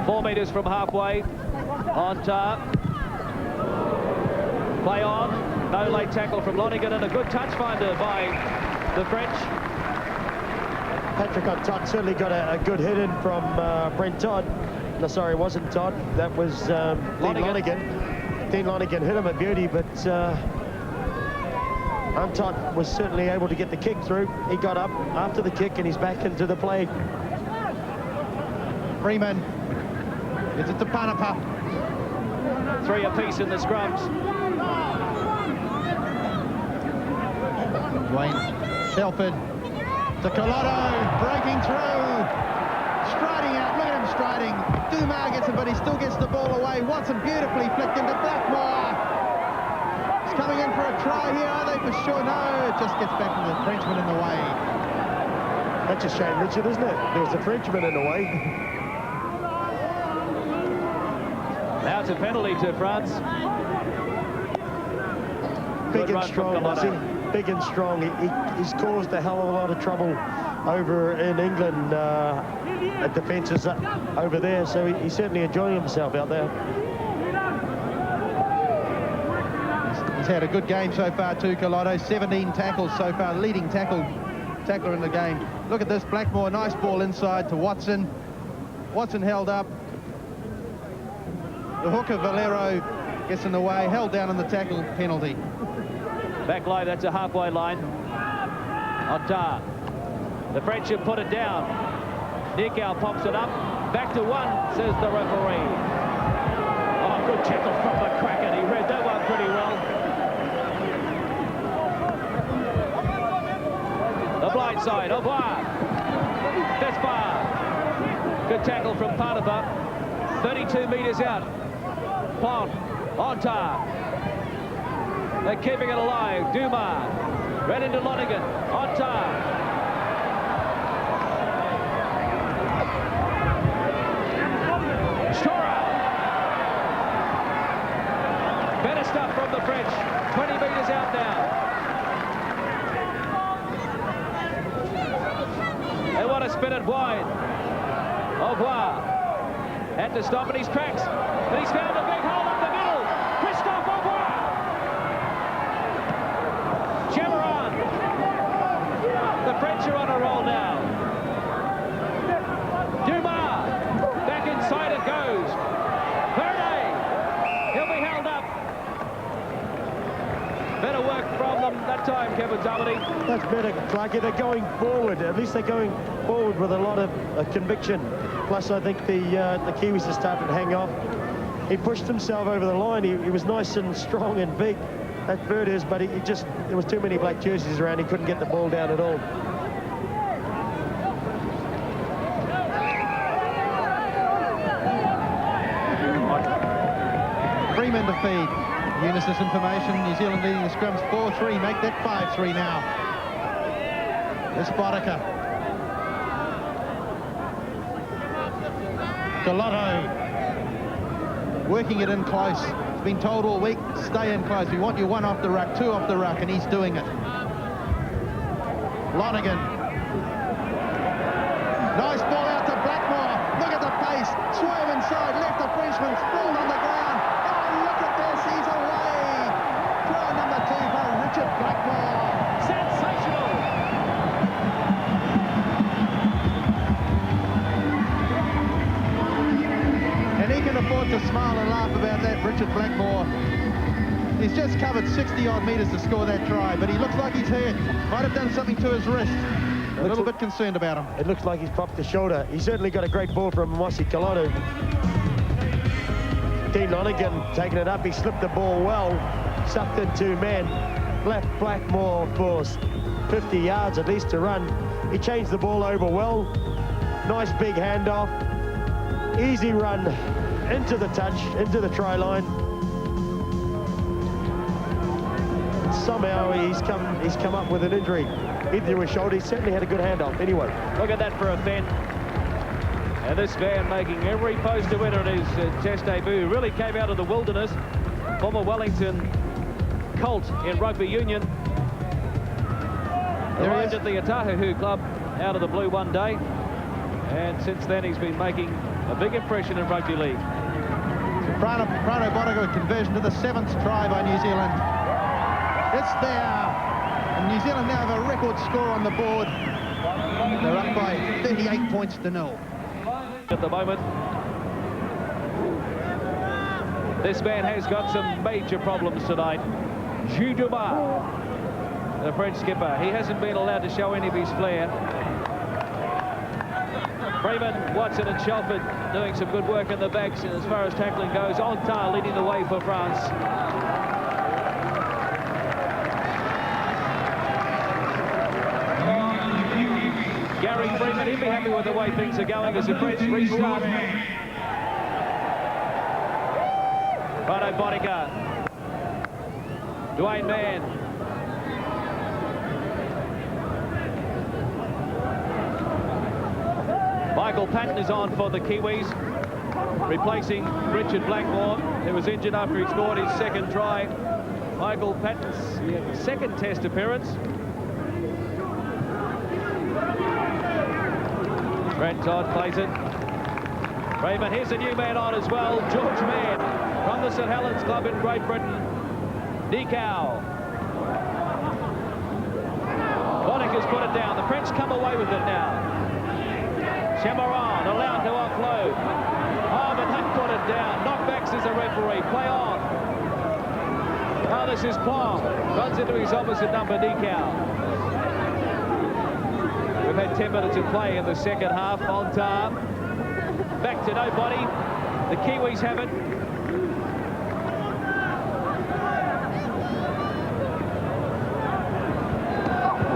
Four metres from halfway. Ontar. Play on. No late tackle from Lonigan, and a good touch finder by the French. Patrick on Todd certainly got a good hit in from Brent Todd. No, sorry, it wasn't Todd. That was Dean Lonigan. Dean Lonigan hit him a beauty, but Todd was certainly able to get the kick through. He got up after the kick, and he's back into the play. Freeman. It's to Panapa. 3 apiece in the scrums. Wayne Shelford to Colotto, breaking through, striding out, look at him striding. Dumar gets it, but he still gets the ball away. Watson beautifully flicked into Blackmore. He's coming in for a try here, are they for sure? No, it just gets back to the Frenchman in the way. That's a shame, Richard, isn't it? There was a Frenchman in the way. Now it's a penalty to France. Big and strong, was he? Big and strong. He's caused a hell of a lot of trouble over in England at defences over there, so he's certainly enjoying himself out there. He's had a good game so far too, Colotto. 17 tackles so far, leading tackler in the game. Look at this, Blackmore, nice ball inside to Watson. Watson held up. The hooker, Valero, gets in the way, held down in the tackle, penalty. Back line, that's a halfway line. Ontar. The French have put it down. Nikau pops it up. Back to 1, says the referee. Oh, good tackle from McCracken. He read that one pretty well. The blind side, au revoir. Despard. Good tackle from Panapa. 32 metres out. Pond. Ontar. They're keeping it alive. Dumar. Ran into Lonigan. Ontar. Stora. Better stuff from the French. 20 metres out now. They want to spin it wide. Au revoir. Had to stop in his tracks. But he's found a big hole in the middle. Christophe Au revoir. Cameron. The French are on a roll now. Dumar. Back inside it goes. Verde. He'll be held up. Better work from them that time, Kevin Doherty. That's better, Clarkie. They're going forward. At least they're going forward with a lot of conviction. Plus, I think the Kiwis are starting to hang off. He pushed himself over the line. He was nice and strong and big, that bird is, but there was too many black jerseys around. He couldn't get the ball down at all. Freeman to feed. Unisys information, New Zealand leading the scrums 4-3, make that 5-3 now. It's Boddicker. Colotto. Working it in close. He's been told all week, stay in close. We want you 1 off the ruck, 2 off the ruck, and he's doing it. Lonigan. Nice ball out to Blackmore. Look at the pace. Swerve inside, left the Frenchman, sprawled on the ground. Oh, look at this, he's away. Try number 2 for Richard Blackmore. Sensational. And he can afford to smile and laugh about that, Richard Blackmore. He's just covered 60-odd metres to score that try, but he looks like he's hurt. Might have done something to his wrist. A little bit concerned about him. It looks like he's popped the shoulder. He certainly got a great ball from Mossy Kalonu. Dean Lonigan taking it up. He slipped the ball well. Sucked in 2 men. Left Blackmore for 50 yards at least to run. He changed the ball over well. Nice big handoff. Easy run into the touch, into the try line. Somehow he's come up with an injury. Either to his shoulder. He certainly had a good handoff anyway. Look at that for a Fenn. And this man making every post to winner in his test debut. Really came out of the wilderness. Former Wellington Colt in rugby union. Arrived at the Otahuhu club out of the blue one day. And since then he's been making a big impression in rugby league. Prano Bonago conversion to the 7th try by New Zealand. It's there. And New Zealand now have a record score on the board. They're up by 38 points to 0. At the moment, this man has got some major problems tonight. Juduma, the French skipper. He hasn't been allowed to show any of his flair. Freeman, Watson and Shelford doing some good work in the backs, and as far as tackling goes, Ontar leading the way for France. Gary Freeman, he'll be happy with the way things are going as the French restart. Prano Bonago. Dwayne Mann. Michael Patton is on for the Kiwis, replacing Richard Blackmore, who was injured after he scored his 2nd try. Michael Patton's 2nd test appearance. Brent Todd plays it. Raymond, here's a new man on as well, George Mann from the St Helens Club in Great Britain. Nikau. Bonica's put it down. The French come away with it now. Chamaron allowed to offload. Oh, but they put it down. Knockbacks is a referee. Play on. Now this is Plum. Runs into his opposite number, Nikau. We've had 10 minutes of play in the 2nd half. Ontar. Back to nobody. The Kiwis have it.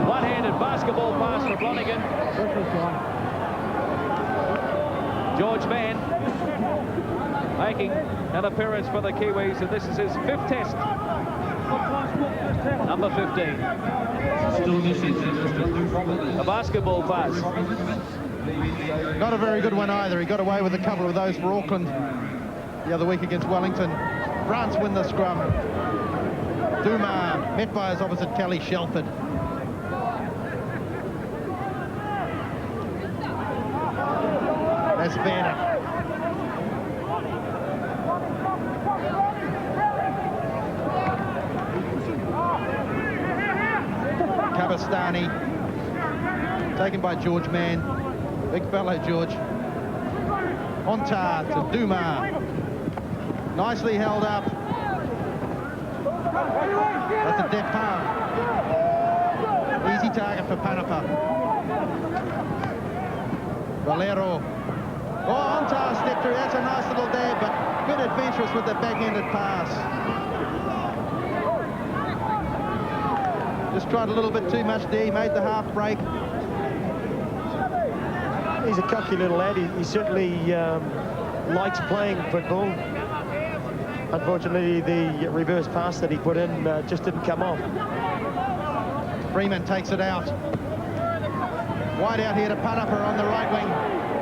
One-handed basketball pass from Lonigan. George Mann making an appearance for the Kiwis, and this is his 5th test. Number 15. A basketball pass. Not a very good one either. He got away with a couple of those for Auckland the other week against Wellington. France win the scrum. Duma met by his opposite Kelly Shelford. That's Vanna. Kabastani, taken by George Mann. Big fellow George. Ontar to Duma. Nicely held up. That's a Depart. Easy target for Panapa. Valero. Oh, Ontar stepped through. That's a nice little dab, but bit adventurous with the back-handed pass. Just tried a little bit too much there. He made the half break. He's a cocky little lad. He certainly likes playing football. Unfortunately, the reverse pass that he put in just didn't come off. Freeman takes it out. Wide out here to Panapa on the right wing.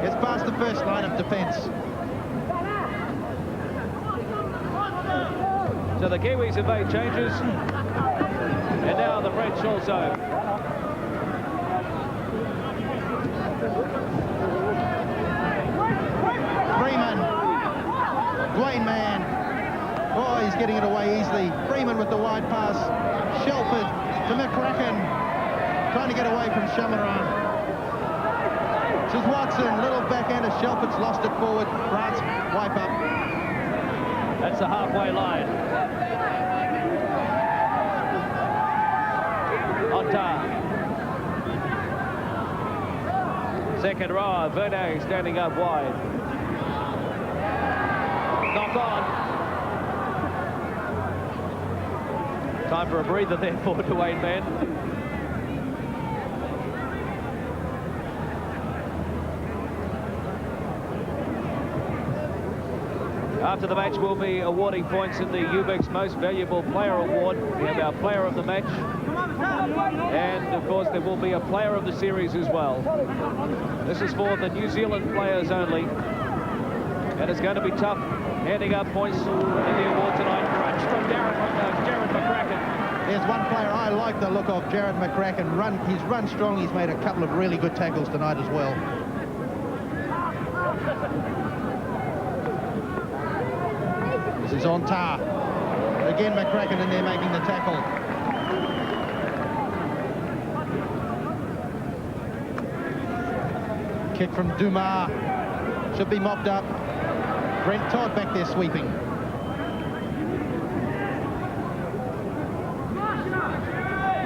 Gets past the first line of defence. So the Kiwis have made changes. And now the French also. Freeman. Dwayne Mann. Oh, he's getting it away easily. Freeman with the wide pass. Shelford to McCracken. Trying to get away from Chamaron. This is Watson. Little backhander. Shelford's lost it forward. France wipe up. That's the halfway line. Tar. Second row, Verde standing up wide. Knock on. Time for a breather there for Dwayne Mann. After the match, we'll be awarding points in the UBIC's Most Valuable Player Award. We have our Player of the Match. And, of course, there will be a Player of the Series as well. This is for the New Zealand players only. And it's going to be tough handing out points in the award tonight. Crunch from Jared McCracken. There's one player I like the look of, Jared McCracken. He's run strong. He's made a couple of really good tackles tonight as well. This is on Tar. Again, McCracken in there making the tackle. Kick from Dumas. Should be mopped up. Brent Todd back there sweeping.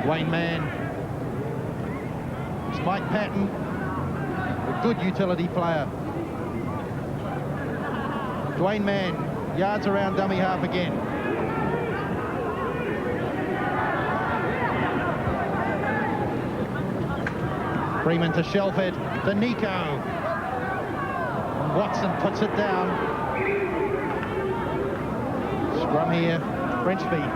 Wayne Mann. It's Mike Patton. A good utility player. Dwayne Mann. Yards around dummy half again. Freeman to Shelford. To Nico. And Watson puts it down. Scrum here. French feed.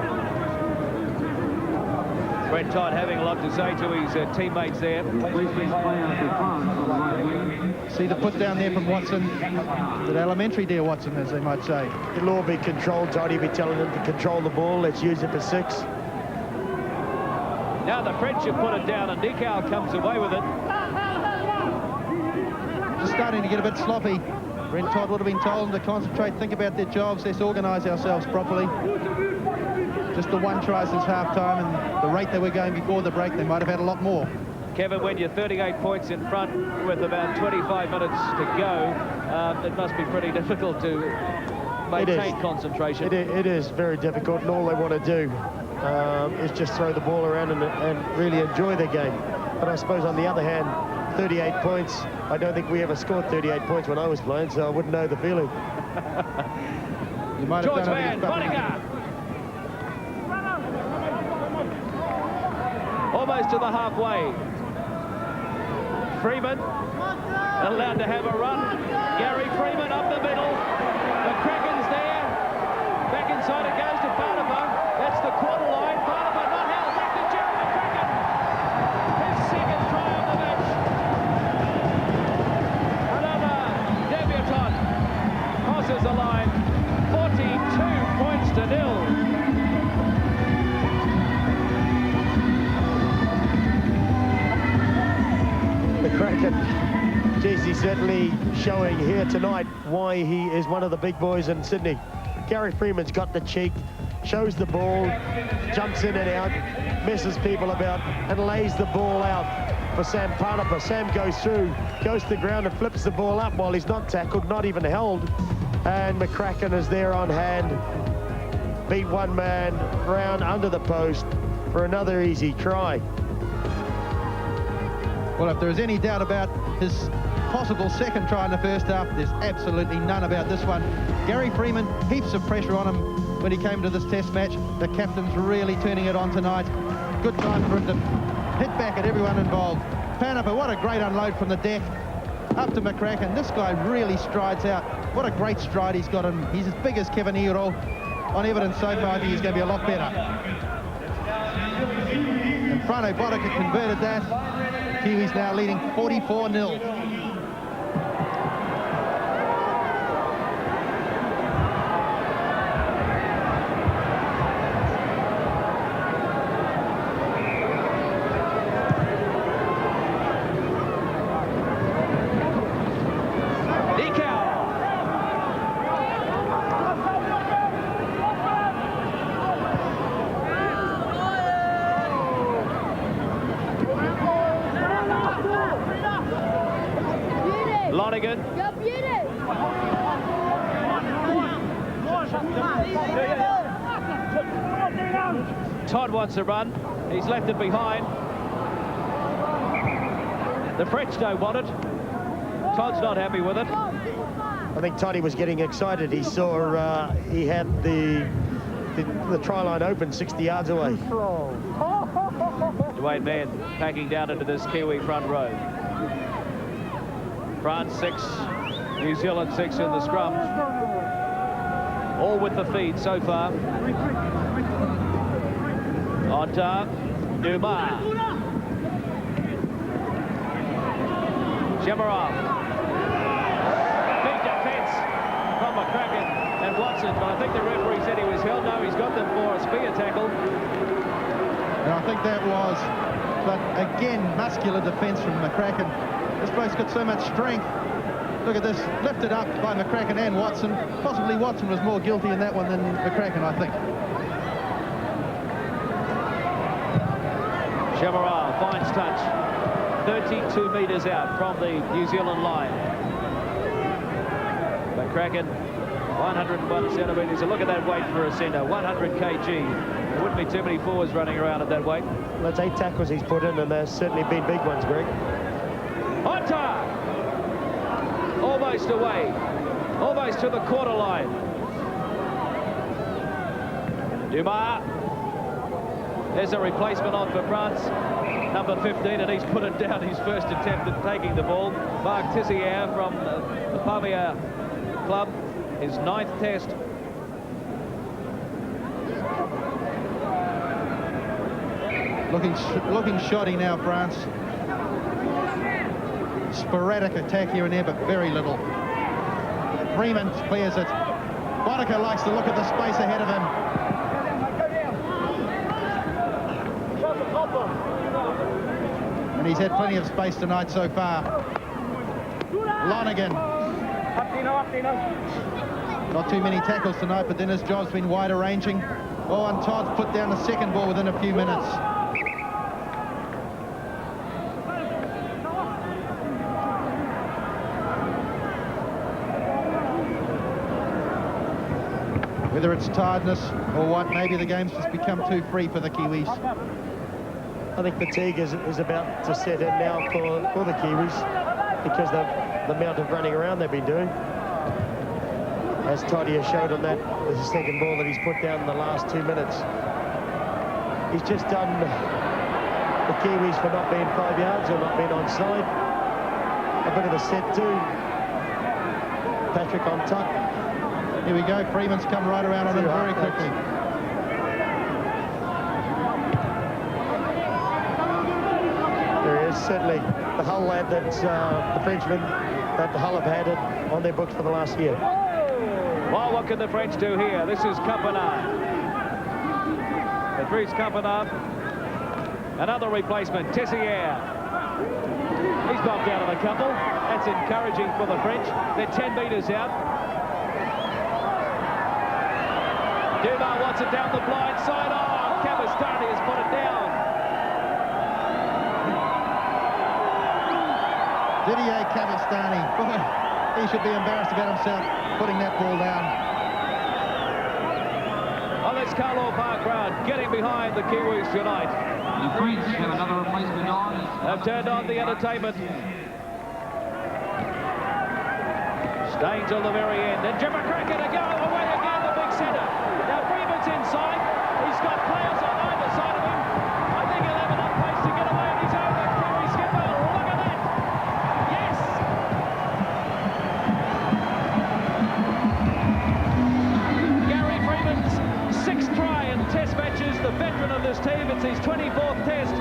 Brent Todd having a lot to say to his teammates there. See the put down there from Watson. That elementary there, Watson, as they might say. It'll all be controlled. Todd, he'll be telling them to control the ball. Let's use it for 6. Now the French have put it down and Nikau comes away with it. Just starting to get a bit sloppy. Brent Todd would have been told them to concentrate, think about their jobs, let's organise ourselves properly. Just the one try since half-time, and the rate they were going before the break, they might have had a lot more. Kevin, when you're 38 points in front with about 25 minutes to go, it must be pretty difficult to maintain concentration. It is very difficult, and all they want to do is just throw the ball around and really enjoy the game. But I suppose on the other hand, 38 points, I don't think we ever scored 38 points when I was playing, so I wouldn't know the feeling. You might have George done Mann, bodyguard. Almost to the halfway. Freeman allowed to have a run. Gary Freeman up the middle. McCracken's there. Back inside it goes to Barnaba. That's the quarter line. Barnaba not held. Back to Jared McCracken. His second try of the match. Another debutant crosses the line. 42 points to 0. McCracken, geez, he's certainly showing here tonight why he is one of the big boys in Sydney. Gary Freeman's got the cheek, shows the ball, jumps in and out, messes people about, and lays the ball out for Sam Parnapa. Sam goes through, goes to the ground and flips the ball up while he's not tackled, not even held. And McCracken is there on hand, beat one man round under the post for another easy try. Well, if there is any doubt about his possible second try in the first half, there's absolutely none about this one. Gary Freeman, heaps of pressure on him when he came to this test match. The captain's really turning it on tonight. Good time for him to hit back at everyone involved. Parnapa, what a great unload from the deck. Up to McCracken. This guy really strides out. What a great stride he's got him. He's as big as Kevin Earl. On evidence so far, I think he's going to be a lot better. And Frano Boddicker converted that. Kiwis now leading 44-0. Lonigan. Todd wants to run. He's left it behind. The French don't want it. Todd's not happy with it. I think Toddy was getting excited. He saw he had the try line open 60 yards away. Dwayne Mann packing down into this Kiwi front row. France 6, New Zealand 6 in the scrum. All with the feed so far. Onta, Dumas. Shemarov. Big defence from McCracken and Watson, but I think the referee said he was held. No, he's got them for a spear tackle. And I think that was, but again, muscular defence from McCracken. This bloke's got so much strength. Look at this, lifted up by McCracken and Watson. Possibly Watson was more guilty in that one than McCracken, I think. Shemarov finds touch. 32 metres out from the New Zealand line. McCracken, 101 centimetres. And look at that weight for a centre, 100 kg. There wouldn't be too many forwards running around at that weight. Well, that's 8 tackles he's put in, and there's certainly been big ones, Greg. Onta! Almost away. Almost to the quarter line. Dumas. There's a replacement on for France. Number 15, and he's put it down his first attempt at taking the ball. Marc Tissier from the Pavia club, his 9th test. Looking shoddy now, France. Sporadic attack here and there, but very little. Freeman clears it. Boddicker likes to look at the space ahead of him. And he's had plenty of space tonight so far. Lonergan. Not too many tackles tonight, but then his job's been wider ranging. Oh, and Todd's put down the second ball within a few minutes. Whether it's tiredness or what, maybe the game's just become too free for the Kiwis. I think fatigue is about to set in now for the Kiwis because of the amount of running around they've been doing. As Toddy has showed on that, there's a second ball that he's put down in the last 2 minutes. He's just done the Kiwis for not being 5 yards or not being onside. A bit of a set too. Patrick on top. Here we go, Freeman's come right around on him very quickly. There is certainly the Hull lad that the Frenchmen that the Hull have had it on their books for the last year. Well, what can the French do here? This is Campanard. Patrice Campanard. Another replacement, Tissier. He's bumped out of a couple. That's encouraging for the French. They're 10 metres out. Dumas wants it down the blind side. Oh, Cavastani has put it down. Didier Cavastani. Boy, he should be embarrassed about himself putting that ball down. On this Carlo Park ground, getting behind the Kiwis tonight. The French have another replacement on. They've turned on the entertainment. Staying till the very end. And Jim McCracken to go away again, the big centre. Now Freeman's inside. He's got players on either side of him. I think he'll have enough pace to get away on his own. The Kiwi skipper. Look at that. Yes. Gary Freeman's 6th try in test matches. The veteran of this team. It's his 24th test.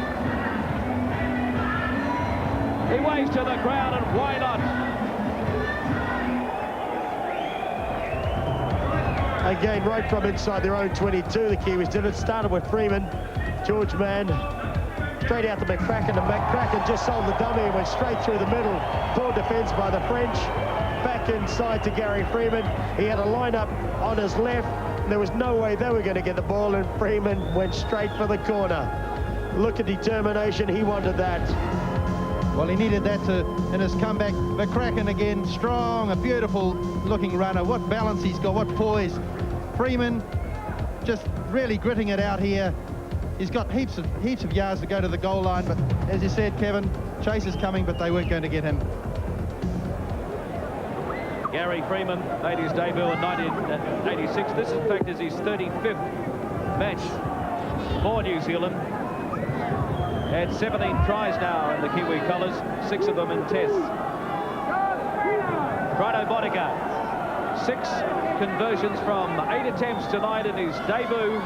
He waves to the crowd, and why not? Again, right from inside their own 22, the Kiwis did it. Started with Freeman, George Mann, straight out to McCracken, and McCracken just sold the dummy and went straight through the middle. Poor defence by the French. Back inside to Gary Freeman. He had a line-up on his left. There was no way they were going to get the ball, and Freeman went straight for the corner. Look at determination. He wanted that. Well, he needed that in his comeback. McCracken again, strong, a beautiful looking runner. What balance he's got, what poise. Freeman just really gritting it out here. He's got heaps of yards to go to the goal line, but as you said, Kevin, Chasers coming, but they weren't going to get him. Gary Freeman made his debut in 1986. This, in fact, is his 35th match for New Zealand. Had 17 tries now in the Kiwi colours, 6 of them in tests. Brino Bonica, 6 conversions from 8 attempts tonight in his debut.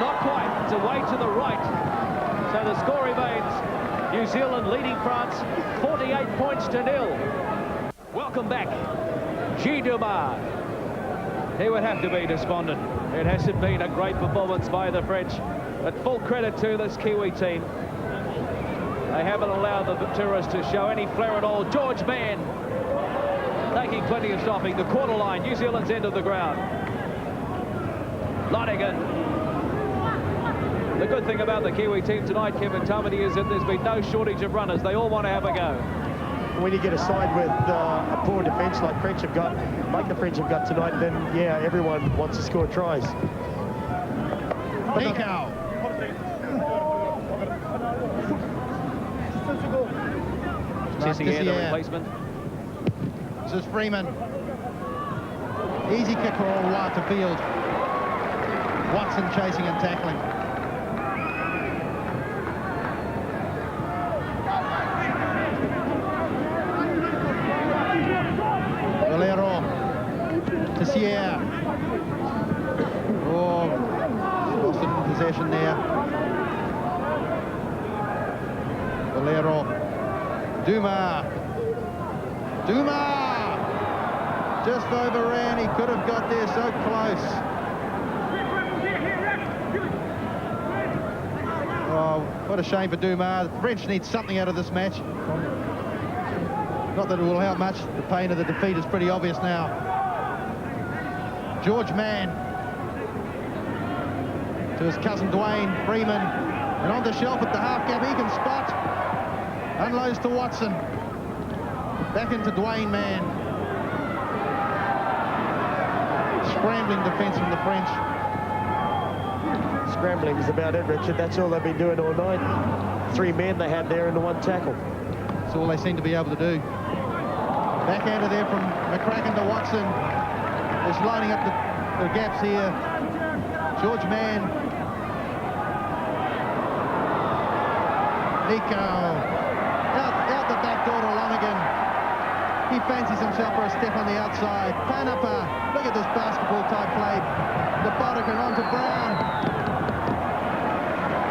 Not quite, it's away to the right. So the score remains New Zealand leading France 48 points to 0. Welcome back, Guy Dumas. He would have to be despondent. It hasn't been a great performance by the French, but full credit to this Kiwi team. They haven't allowed the tourists to show any flair at all. George Mann taking plenty of stopping. The quarter line, New Zealand's end of the ground. Lonigan. The good thing about the Kiwi team tonight, Kevin Tamati, is that there's been no shortage of runners. They all want to have a go. When you get a side with a poor defence like French have got, like the French have got tonight, then yeah, everyone wants to score tries. Nico. Tessier, the replacement. This is Freeman. Easy kick all right to field. Watson chasing and tackling. Valero. Tessier. Oh, lost it in possession there. Valero. Dumas. Dumas! Just overran. He could have got there so close. Oh, what a shame for Dumas. The French need something out of this match. Not that it will help much. The pain of the defeat is pretty obvious now. George Mann to his cousin Dwayne Freeman. And on the shelf at the half gap, he can spot. Unloads to Watson. Back into Dwayne Mann. Scrambling defence from the French. Scrambling is about it, Richard. That's all they've been doing all night. 3 men they had there in the 1 tackle. That's all they seem to be able to do. Backhander there from McCracken to Watson. Just lining up the gaps here. George Mann. Nico. Out the back door to Lonergan. He fancies himself for a step on the outside. Panapa. Look at this basketball type play. The Bodekin onto Brown.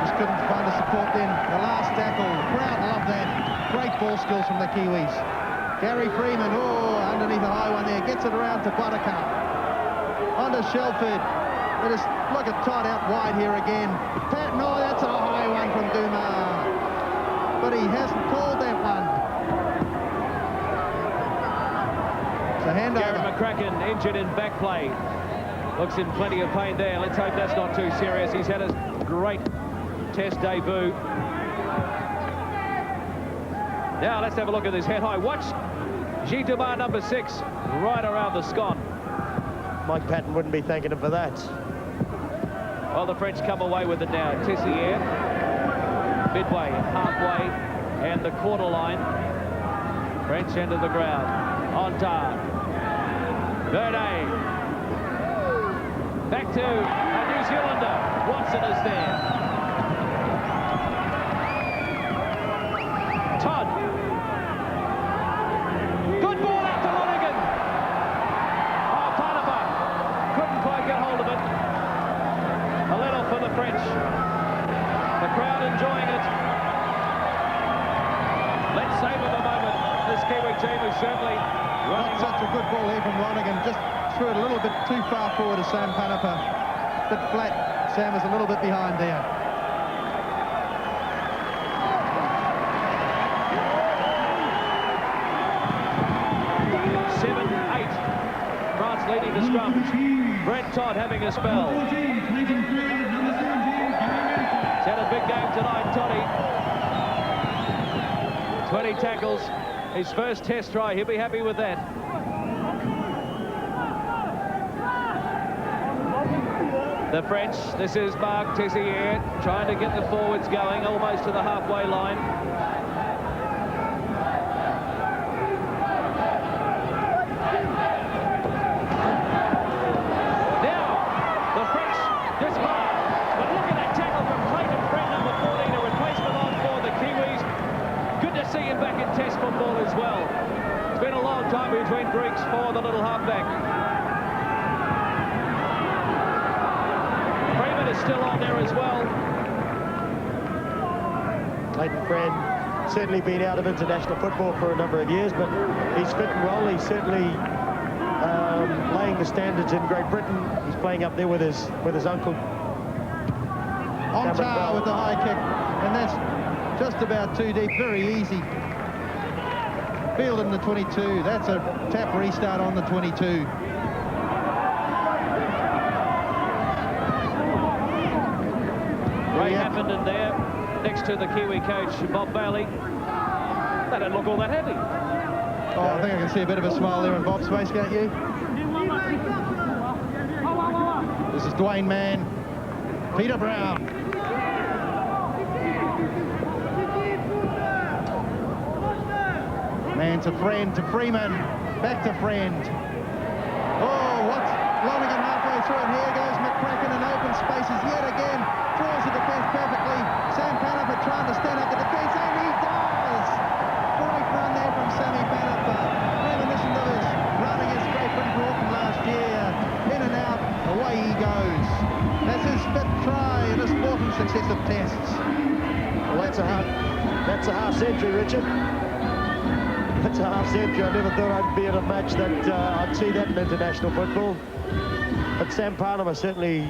Just couldn't find the support then. The last tackle. The crowd loved that. Great ball skills from the Kiwis. Gary Freeman, oh, underneath the high one there, gets it around to Bodekin. Onto Shelford. They just look at tight out wide here again. No, that's a high one from Dumas. But he hasn't called that one. It's a handover. Gary McCracken injured in back play. Looks in plenty of pain there. Let's hope that's not too serious. He's had a great test debut. Now let's have a look at this head high. Watch Guy Dumas, number 6, right around the scone. Mike Patton wouldn't be thanking him for that. Well, the French come away with it now. Tessier, midway, halfway, and the quarter line. French end of the ground. Ontar. Verde. Back to a New Zealander. Watson is there. Todd. Good ball out to Lonergan. Oh, Panapa couldn't quite get hold of it. A little for the French. The crowd enjoying it. Let's savor the moment. This Kiwi team is certainly running. Not such a good ball here from Lonergan. Just threw it a little bit too far forward to Sam Panapa. Bit flat. Sam was a little bit behind there. France leading the scrum. Brent Todd having a spell. He's had a big game tonight, Toddy. 20 tackles, His first test try, he'll be happy with that. The French, this is Marc Tessier, trying to get the forwards going, almost to the halfway line. Now, the French dismark. But look at that tackle from Clayton Friend, number 14, a replacement on for the Kiwis. Good to see him back in Test football as well. It's been a long time between breaks for the little halfback. Freeman is still on there as well. Clayton Friend certainly been out of international football for a number of years, but he's fit and well. He's certainly laying the standards in Great Britain. He's playing up there with his uncle. On tar with the high kick, and that's just about too deep, very easy. Field in the 22, that's a tap restart on the 22. Ray happened in there, next to the Kiwi coach, Bob Bailey. They don't look all that heavy. Oh, I think I can see a bit of a smile there in Bob's face, can't you? This is Dwayne Mann, Peter Brown. Man to Friend, to Freeman, back to Friend. Oh, what's Lonergan halfway through, and here goes McCracken in open spaces yet again. Draws the defence perfectly. Sam Panafa trying to stand up the defence, and he does! Great run there from Sammy Panafa. Reminiscent of his run against Great Britain for Auckland last year. In and out, away he goes. That's his fifth try in his fourth successive tests. Well, that's a half century, Richard. That's a half century. I never thought I'd be at a match that I'd see that in international football. But Sam Parnham certainly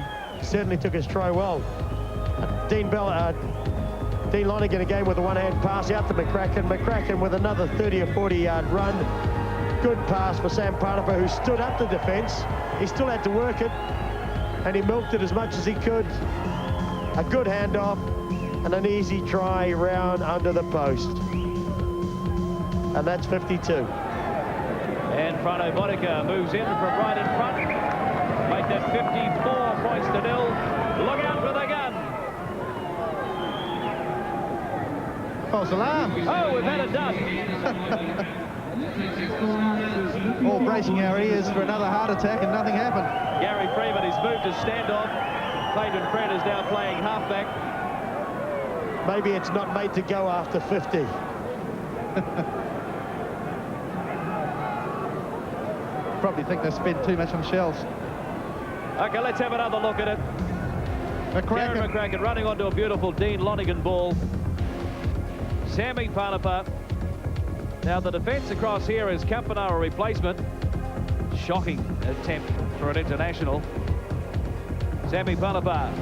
took his try well. Dean Lonergan again with a one-hand pass out to McCracken. McCracken with another 30 or 40-yard run. Good pass for Sam Parnham, who stood up the defence. He still had to work it, and he milked it as much as he could. A good handoff and an easy try round under the post. And that's 52. And Frano Botica moves in from right in front. Make that 54 points to 0. Look out for the gun. False alarm. Oh, we've had it done. All bracing our ears for another heart attack, and nothing happened. Gary Freeman has moved his standoff. Clayton Friend is now playing halfback. Maybe it's not made to go after 50. Probably think they spent too much on shells. Okay, let's have another look at it. Jared McCracken running onto a beautiful Dean Lonergan ball. Sammy Panapa. Now the defence across here is Campanaro, a replacement. Shocking attempt for an international. Sammy Panapa,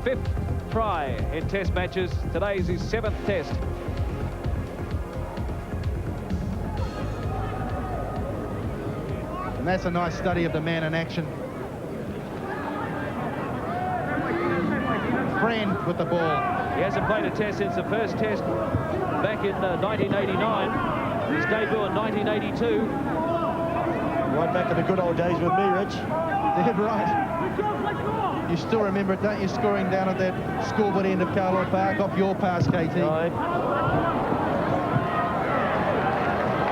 5th try in test matches. Today's his 7th test. And that's a nice study of the man in action. Friend with the ball. He hasn't played a test since the first test back in 1989. His debut in 1982. Right back in the good old days with me, Rich. Yeah, right. You still remember it, don't you? Scoring down at that scoreboard end of Carlo Park off your pass, KT. Right.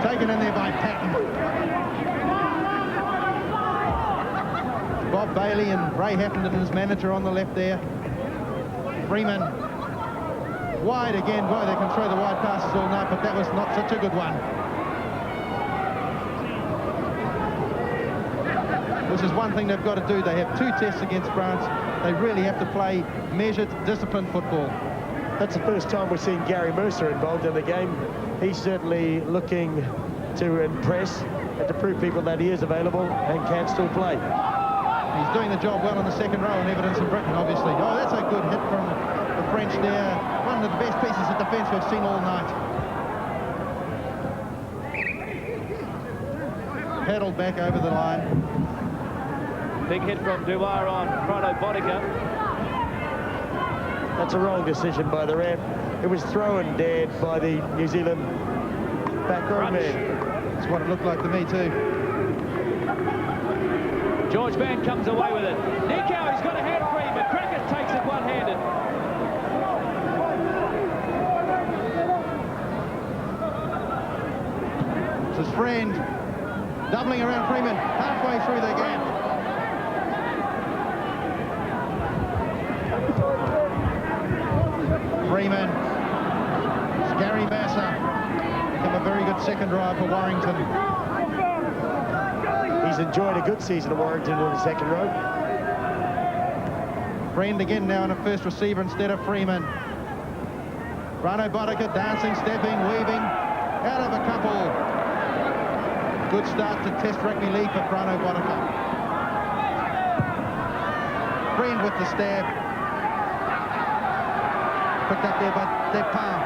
Taken in there by Patton. Bob Bailey and Ray Hampton, his manager, on the left there. Freeman. Wide again. Boy, they can throw the wide passes all night, but that was not such a good one. Which is one thing they've got to do. They have 2 tests against France. They really have to play measured, disciplined football. That's the first time we've seen Gary Mercer involved in the game. He's certainly looking to impress and to prove people that he is available and can still play. He's doing the job well in the second row, and evidence in Britain, obviously. Oh, that's a good hit from the French there. One of the best pieces of defence we've seen all night. Paddled back over the line. Big hit from Duar on Frano Botica. That's a wrong decision by the ref. It was throw and dared by the New Zealand back row man. That's what it looked like to me too. George Mann comes away with it. Nico, he's got a hand free, but Crackett takes it one-handed. It's his friend doubling around Freeman, halfway through the gap. Freeman, Gary Basser, become a very good second drive for Warrington. He's enjoyed a good season at Warrington in the second row. Friend again now in a first receiver instead of Freeman. Rano Boddicker dancing, stepping, weaving, out of a couple. Good start to Test Rugby League for Rano Boddicker. Friend with the stab. Picked up there by Depar.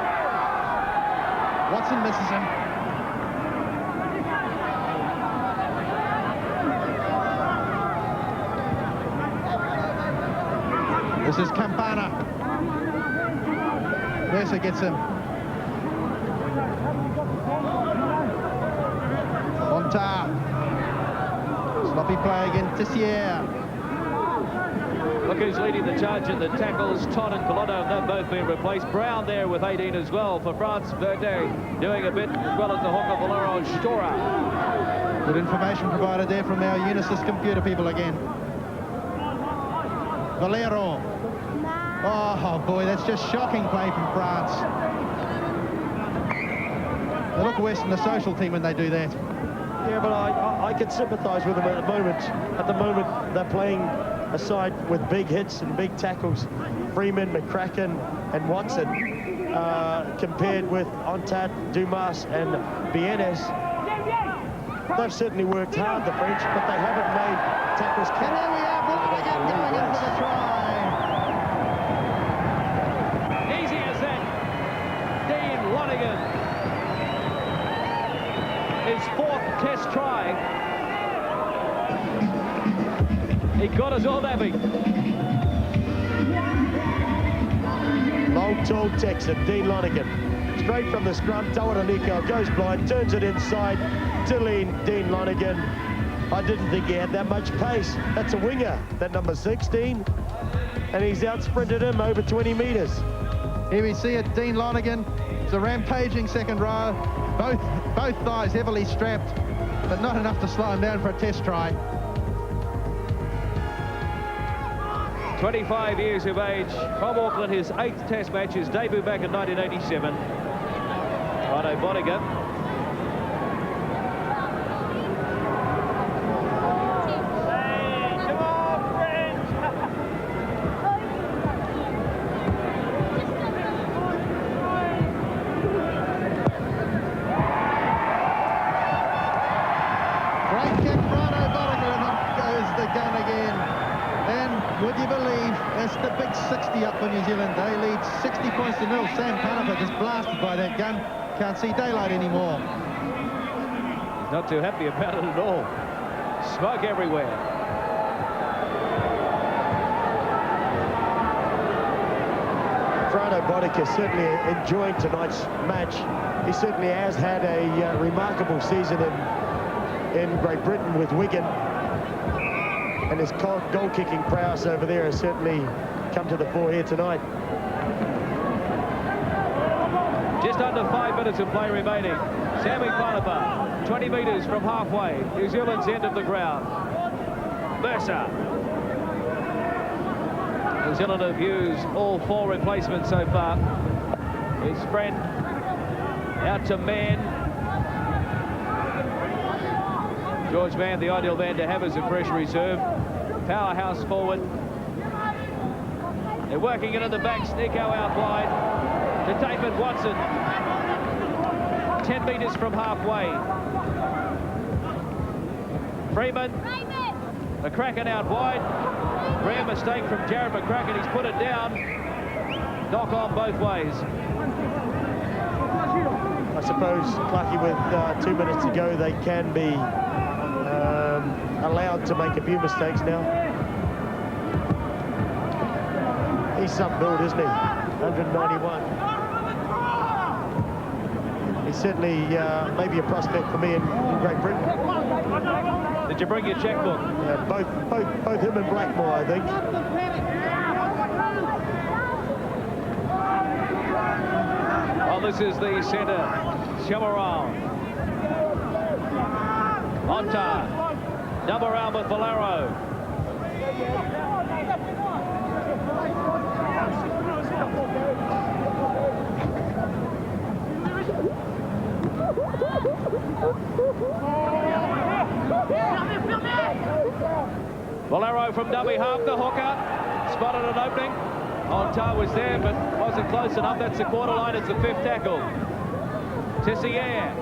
Watson misses him. This is Campana. Mercer gets him. Montar. Sloppy play again, Tissier. Look who's leading the charge in the tackles. Todd and Colotto, they've both been replaced. Brown there with 18 as well for France. Verde doing a bit as well as the hooker, Valero Stora. Good information provided there from our Unisys computer people again. Valero. Oh boy, that's just shocking play from France. They look worse than the social team when they do that. Yeah, but I can sympathise with them at the moment. At the moment, they're playing a side with big hits and big tackles. Freeman, McCracken and Watson, compared with Ontat, Dumas and Bienes. They've certainly worked hard, the French, but they haven't made tackles count. And here we are, Lonergan going in for the try. Easy as that. Dean Lonergan. His fourth test try. He got us all having. Long, tall Texan, Dean Lonergan. Straight from the scrum, Tawaranico goes blind, turns it inside to Dean Lonergan. I didn't think he had that much pace. That's a winger, that number 16. And he's out-sprinted him over 20 metres. Here we see it, Dean Lonergan. It's a rampaging second row. Both thighs heavily strapped, but not enough to slow him down for a test try. 25 years of age, from Auckland, his 8th test match, his debut back in 1987. Rano Boddicker. Great kick, Rano Boddicker, and up goes the gun again. And would you believe, that's the big 60 up for New Zealand. They lead 60 points to 0. Sam Panafa just blasted by that gun. Can't see daylight anymore. Not too happy about it at all. Smoke everywhere. Rano Boddicker certainly enjoying tonight's match. He certainly has had a remarkable season in Great Britain with Wigan. And his goal-kicking prowess over there has certainly come to the fore here tonight. Just under 5 minutes of play remaining. Sammy Panafa, 20 metres from halfway. New Zealand's end of the ground. Mercer. New Zealand have used all 4 replacements so far. His friend out to Mann. George Mann, the ideal man to have as a fresh reserve. Powerhouse forward. They're working it in the back. Nico out wide to David Watson. 10 metres from halfway. Freeman. McCracken out wide. Rare mistake from Jared McCracken. He's put it down. Knock on both ways. I suppose, Clarkie, with 2 minutes to go, they can be allowed to make a few mistakes now. He's some build, isn't he? 191. He's he's certainly maybe a prospect for me in Great Britain. Did you bring your checkbook? Both him and Blackmore, I think. Well, this is the centre. Chamarral. Onta. Double round with Valero. Valero from dummy half, the hooker. Spotted an opening. Onta was there, but wasn't close enough. That's the quarter line. It's the fifth tackle. Tessier.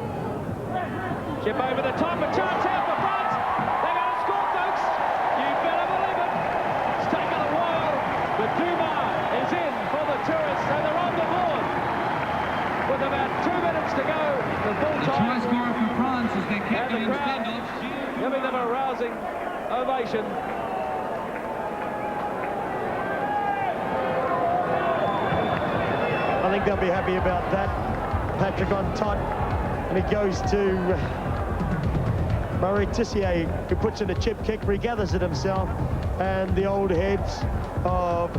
Chip over the top. A chance out for France. They're going to score, folks. You better believe it. It's taken a while, but Dumas is in for the tourists, and they're on the board. With about 2 minutes to go, the full The time. try scorer for France is their captain And in the crowd Stendhal. giving them a rousing ovation. I think they'll be happy about that. Patrick on top, and he goes to Murray Tessier, who puts in a chip kick, regathers it himself, and the old heads of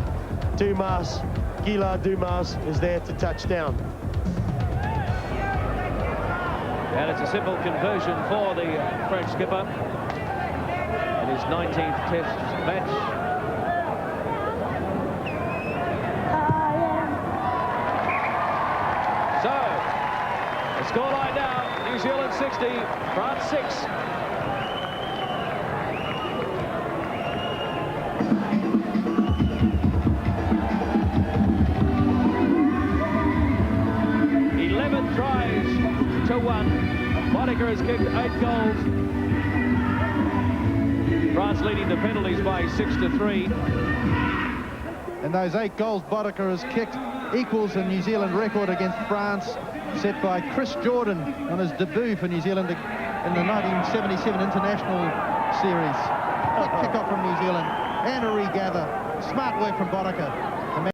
Dumas, Gila Dumas, is there to touch down. And it's a simple conversion for the French skipper in his 19th test match. So, the scoreline now, New Zealand 60, France 6. Tries to 1. Monica has kicked 8 goals. France leading the penalties by 6-3. And those 8 goals Boddicker has kicked equals a New Zealand record against France, set by Chris Jordan on his debut for New Zealand in the 1977 International Series. Quick kick-off from New Zealand and a regather. Smart work from Boddicker.